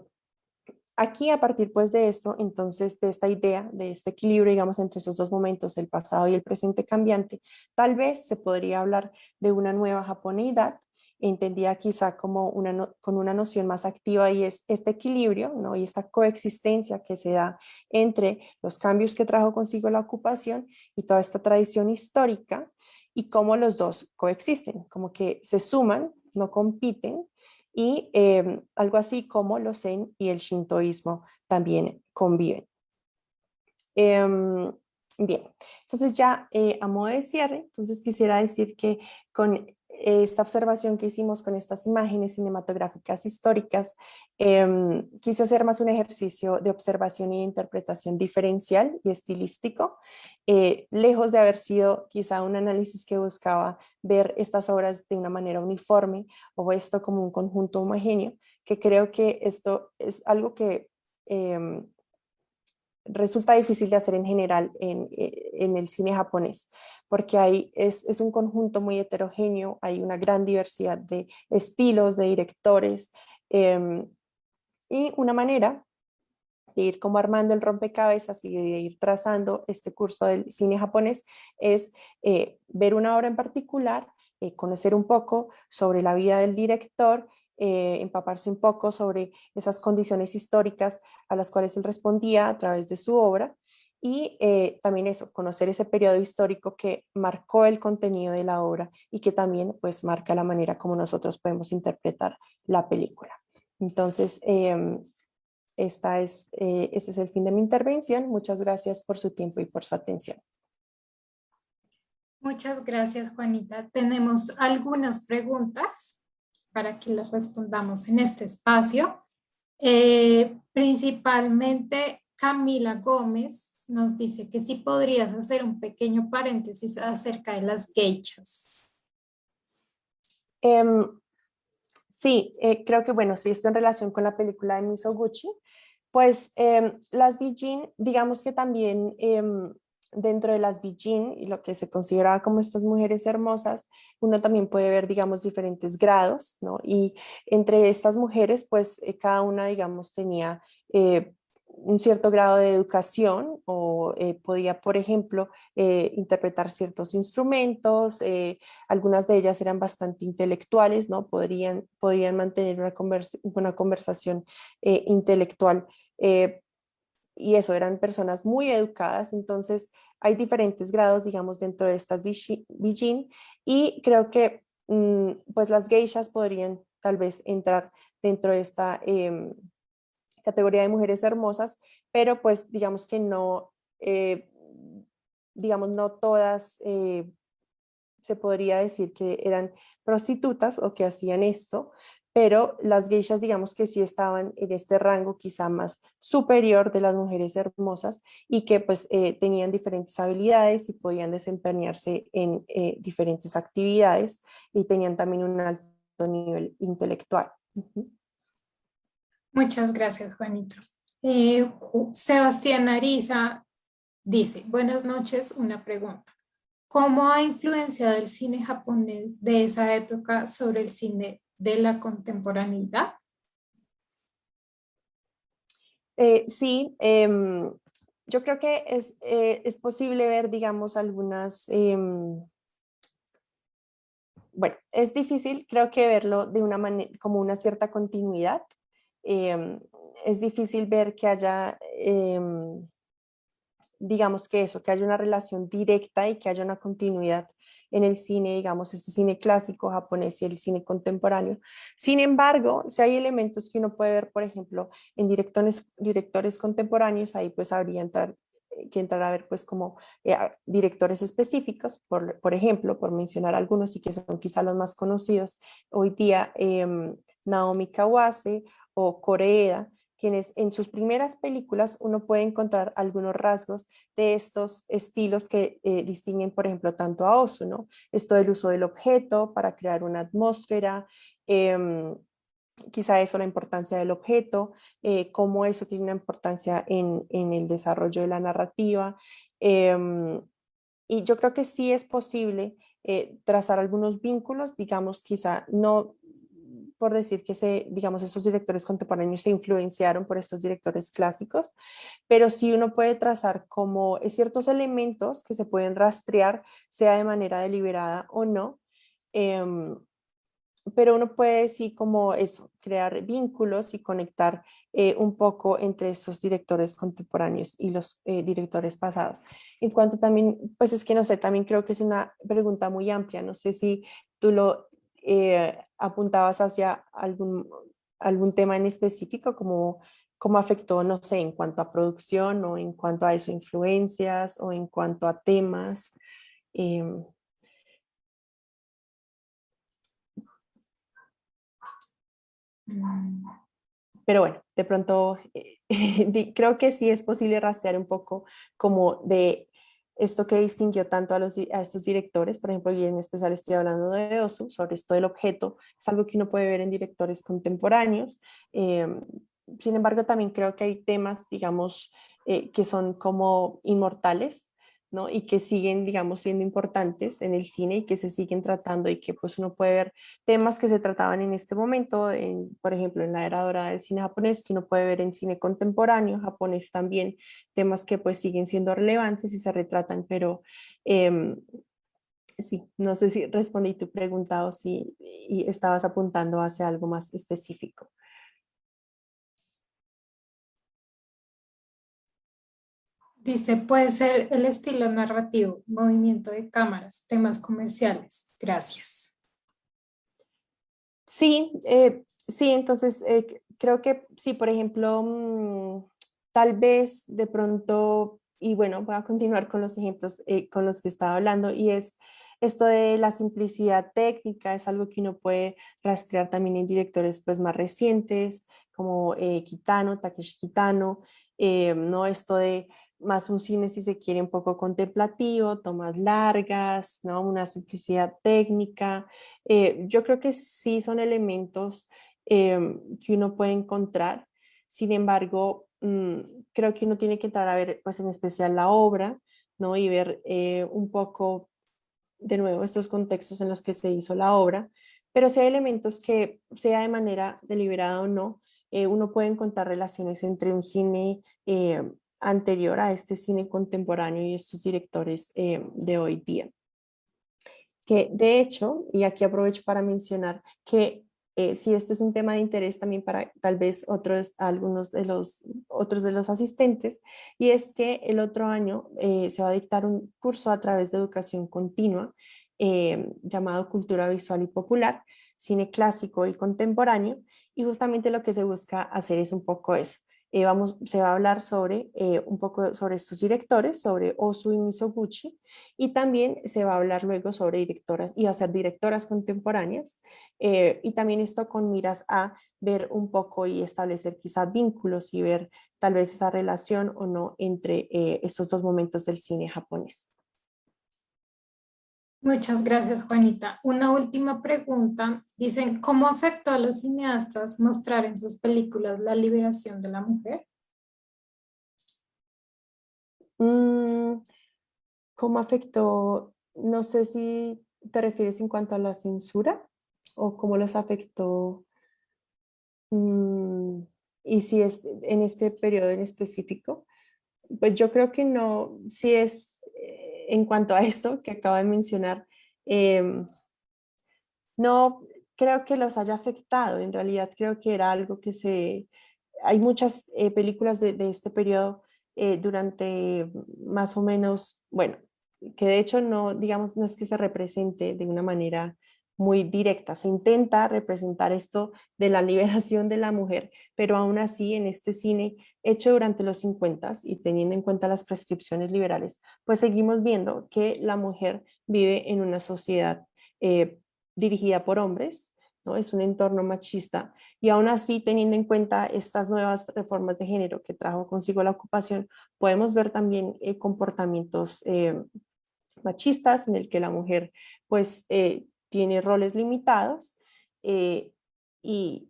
Aquí, a partir pues de esto, entonces de esta idea, de este equilibrio, digamos, entre esos dos momentos, el pasado y el presente cambiante, tal vez se podría hablar de una nueva japoneidad, entendida quizá como con una noción más activa, y es este equilibrio, ¿no?, y esta coexistencia que se da entre los cambios que trajo consigo la ocupación y toda esta tradición histórica, y cómo los dos coexisten, como que se suman, no compiten, y algo así como los zen y el shintoísmo también conviven. Bien, entonces ya a modo de cierre, entonces quisiera decir que con esta observación que hicimos con estas imágenes cinematográficas históricas, quise hacer más un ejercicio de observación y de interpretación diferencial y estilístico, lejos de haber sido quizá un análisis que buscaba ver estas obras de una manera uniforme o esto como un conjunto homogéneo, que creo que esto es algo que resulta difícil de hacer en general en el cine japonés, porque es un conjunto muy heterogéneo, hay una gran diversidad de estilos, de directores, y una manera de ir como armando el rompecabezas y de ir trazando este curso del cine japonés es ver una obra en particular, conocer un poco sobre la vida del director, empaparse un poco sobre esas condiciones históricas a las cuales él respondía a través de su obra, y también eso, conocer ese periodo histórico que marcó el contenido de la obra y que también pues marca la manera como nosotros podemos interpretar la película. Entonces, este es el fin de mi intervención. Muchas gracias por su tiempo y por su atención. Muchas gracias, Juanita. Tenemos algunas preguntas para que las respondamos en este espacio. Principalmente Camila Gómez nos dice que si podrías hacer un pequeño paréntesis acerca de las geishas. Sí, creo que bueno, si esto en relación con la película de Misoguchi, pues las Bijin, digamos que también dentro de las Bijin y lo que se consideraba como estas mujeres hermosas, uno también puede ver, digamos, diferentes grados, ¿no? Y entre estas mujeres, pues cada una, digamos, tenía un cierto grado de educación o podía, por ejemplo, interpretar ciertos instrumentos, algunas de ellas eran bastante intelectuales, ¿no? Podrían mantener una conversación intelectual, y eso, eran personas muy educadas. Entonces hay diferentes grados, digamos, dentro de estas Bijin, y creo que pues las geishas podrían tal vez entrar dentro de esta categoría de mujeres hermosas, pero pues digamos que no, digamos, no todas se podría decir que eran prostitutas o que hacían esto, pero las geishas, digamos que sí estaban en este rango quizá más superior de las mujeres hermosas, y que pues tenían diferentes habilidades y podían desempeñarse en diferentes actividades, y tenían también un alto nivel intelectual. Muchas gracias, Juanito. Sebastián Ariza dice, buenas noches, una pregunta. ¿Cómo ha influenciado el cine japonés de esa época sobre el cine de la contemporaneidad? Sí, yo creo que es posible ver, digamos, algunas bueno, es difícil, creo que verlo de una manera, como una cierta continuidad. Em, es difícil ver que haya, digamos que eso, que haya una relación directa y que haya una continuidad en el cine, digamos, este cine clásico japonés y el cine contemporáneo. Sin embargo, si hay elementos que uno puede ver, por ejemplo, en directores contemporáneos, ahí pues habría que entrar a ver pues como directores específicos, por ejemplo, por mencionar algunos y que son quizá los más conocidos hoy día, Naomi Kawase o Koreeda, quienes en sus primeras películas uno puede encontrar algunos rasgos de estos estilos que distinguen, por ejemplo, tanto a Ozu, ¿no? Esto del uso del objeto para crear una atmósfera, quizá eso, la importancia del objeto, cómo eso tiene una importancia en el desarrollo de la narrativa. Y yo creo que sí es posible trazar algunos vínculos, digamos, quizá no por decir que digamos, estos directores contemporáneos se influenciaron por estos directores clásicos, pero sí uno puede trazar como ciertos elementos que se pueden rastrear, sea de manera deliberada o no, em, pero uno puede sí como eso, crear vínculos y conectar un poco entre estos directores contemporáneos y los directores pasados. En cuanto también, pues es que no sé, también creo que es una pregunta muy amplia, no sé si tú lo apuntabas hacia algún tema en específico, como cómo afectó, no sé, en cuanto a producción o en cuanto a eso, influencias o en cuanto a temas. em, Pero bueno, de pronto creo que sí es posible rastrear un poco como de esto que distinguió tanto a estos directores, por ejemplo, y en especial estoy hablando de Osu, sobre esto del objeto, es algo que uno puede ver en directores contemporáneos. eh, Sin embargo, también creo que hay temas, digamos, que son como inmortales, ¿no? Y que siguen, digamos, siendo importantes en el cine y que se siguen tratando y que pues uno puede ver temas que se trataban en este momento, por ejemplo, en la era dorada del cine japonés, que uno puede ver en cine contemporáneo japonés también, temas que pues siguen siendo relevantes y se retratan, pero sí, no sé si respondí tu pregunta o si y estabas apuntando hacia algo más específico. Dice, puede ser el estilo narrativo, movimiento de cámaras, temas comerciales. Gracias. Sí, sí, entonces creo que sí, por ejemplo, tal vez de pronto, y bueno, voy a continuar con los ejemplos con los que estaba hablando, y es esto de la simplicidad técnica, es algo que uno puede rastrear también en directores pues más recientes, como Kitano, Takeshi Kitano, ¿no? Esto de más un cine, si se quiere, un poco contemplativo, tomas largas, ¿no? Una simplicidad técnica. Yo creo que sí son elementos que uno puede encontrar. Sin embargo, creo que uno tiene que entrar a ver, pues en especial la obra, ¿no? Y ver un poco, de nuevo, estos contextos en los que se hizo la obra. Pero sí hay elementos que, sea de manera deliberada o no, uno puede encontrar relaciones entre un cine anterior a este cine contemporáneo y estos directores de hoy día. Que de hecho, y aquí aprovecho para mencionar que si esto es un tema de interés también para tal vez algunos de los otros de los asistentes, y es que el otro año se va a dictar un curso a través de educación continua llamado Cultura Visual y Popular, Cine Clásico y Contemporáneo, y justamente lo que se busca hacer es un poco eso. Se va a hablar sobre un poco sobre estos directores, sobre Ozu y Mizoguchi, y también se va a hablar luego sobre directoras, y va a ser directoras contemporáneas, y también esto con miras a ver un poco y establecer quizá vínculos y ver tal vez esa relación o no entre estos dos momentos del cine japonés. Muchas gracias, Juanita. Una última pregunta. Dicen, ¿cómo afectó a los cineastas mostrar en sus películas la liberación de la mujer? ¿Cómo afectó? No sé si te refieres en cuanto a la censura o cómo los afectó. Y si es en este periodo en específico, pues yo creo que no, si es en cuanto a esto que acabo de mencionar, no creo que los haya afectado, en realidad creo que era algo que hay muchas películas de este periodo durante más o menos, bueno, que de hecho no, digamos, no es que se represente de una manera muy directa, se intenta representar esto de la liberación de la mujer, pero aún así en este cine hecho durante los 50 y teniendo en cuenta las prescripciones liberales, pues seguimos viendo que la mujer vive en una sociedad dirigida por hombres, ¿no? Es un entorno machista y aún así, teniendo en cuenta estas nuevas reformas de género que trajo consigo la ocupación, podemos ver también comportamientos machistas en el que la mujer pues tiene roles limitados y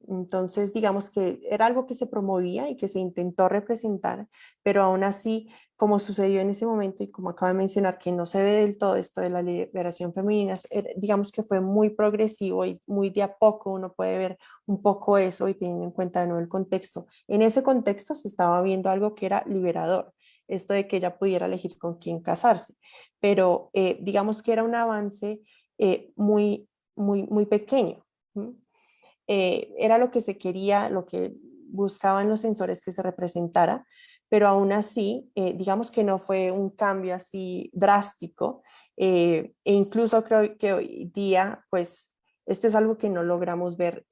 entonces digamos que era algo que se promovía y que se intentó representar, pero aún así, como sucedió en ese momento y como acabo de mencionar, que no se ve del todo esto de la liberación femenina, digamos que fue muy progresivo y muy de a poco uno puede ver un poco eso y teniendo en cuenta de nuevo el contexto. En ese contexto se estaba viendo algo que era liberador, esto de que ella pudiera elegir con quién casarse, pero digamos que era un avance muy pequeño. Era lo que se quería, lo que buscaban los censores que se representara, pero aún así, digamos que no fue un cambio así drástico, e incluso creo que hoy día, pues, esto es algo que no logramos ver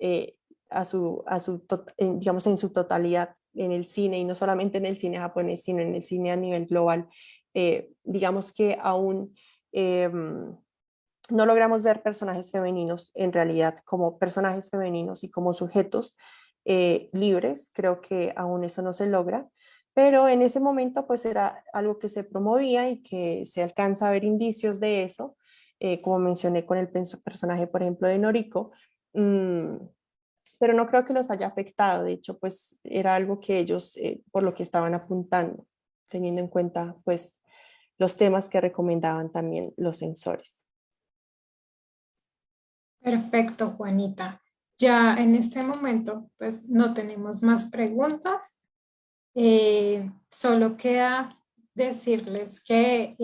digamos, en su totalidad en el cine, y no solamente en el cine japonés, sino en el cine a nivel global. Digamos que aún no logramos ver personajes femeninos en realidad como personajes femeninos y como sujetos libres, creo que aún eso no se logra, pero en ese momento pues era algo que se promovía y que se alcanza a ver indicios de eso, como mencioné con el personaje, por ejemplo, de Noriko, pero no creo que los haya afectado, de hecho pues era algo que ellos por lo que estaban apuntando, teniendo en cuenta pues los temas que recomendaban también los censores. Perfecto, Juanita. Ya en este momento, pues no tenemos más preguntas. Solo queda decirles que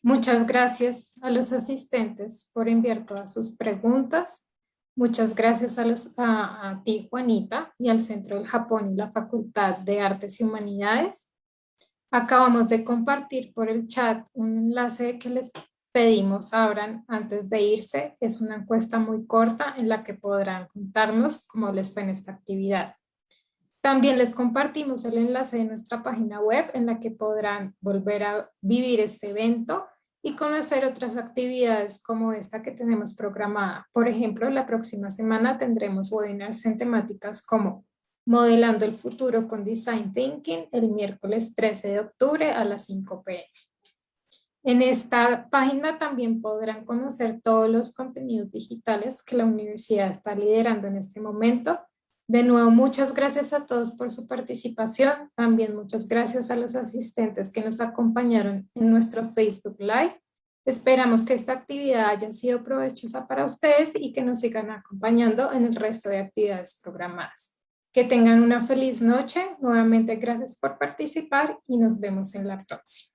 muchas gracias a los asistentes por enviar todas sus preguntas. Muchas gracias a ti, Juanita, y al Centro del Japón y la Facultad de Artes y Humanidades. Acabamos de compartir por el chat un enlace que les pedimos abran antes de irse. Es una encuesta muy corta en la que podrán contarnos cómo les fue en esta actividad. También les compartimos el enlace de nuestra página web en la que podrán volver a vivir este evento y conocer otras actividades como esta que tenemos programada. Por ejemplo, la próxima semana tendremos webinars en temáticas como Modelando el futuro con Design Thinking el miércoles 13 de octubre a las 5 p.m. En esta página también podrán conocer todos los contenidos digitales que la universidad está liderando en este momento. De nuevo, muchas gracias a todos por su participación. También muchas gracias a los asistentes que nos acompañaron en nuestro Facebook Live. Esperamos que esta actividad haya sido provechosa para ustedes y que nos sigan acompañando en el resto de actividades programadas. Que tengan una feliz noche. Nuevamente, gracias por participar y nos vemos en la próxima.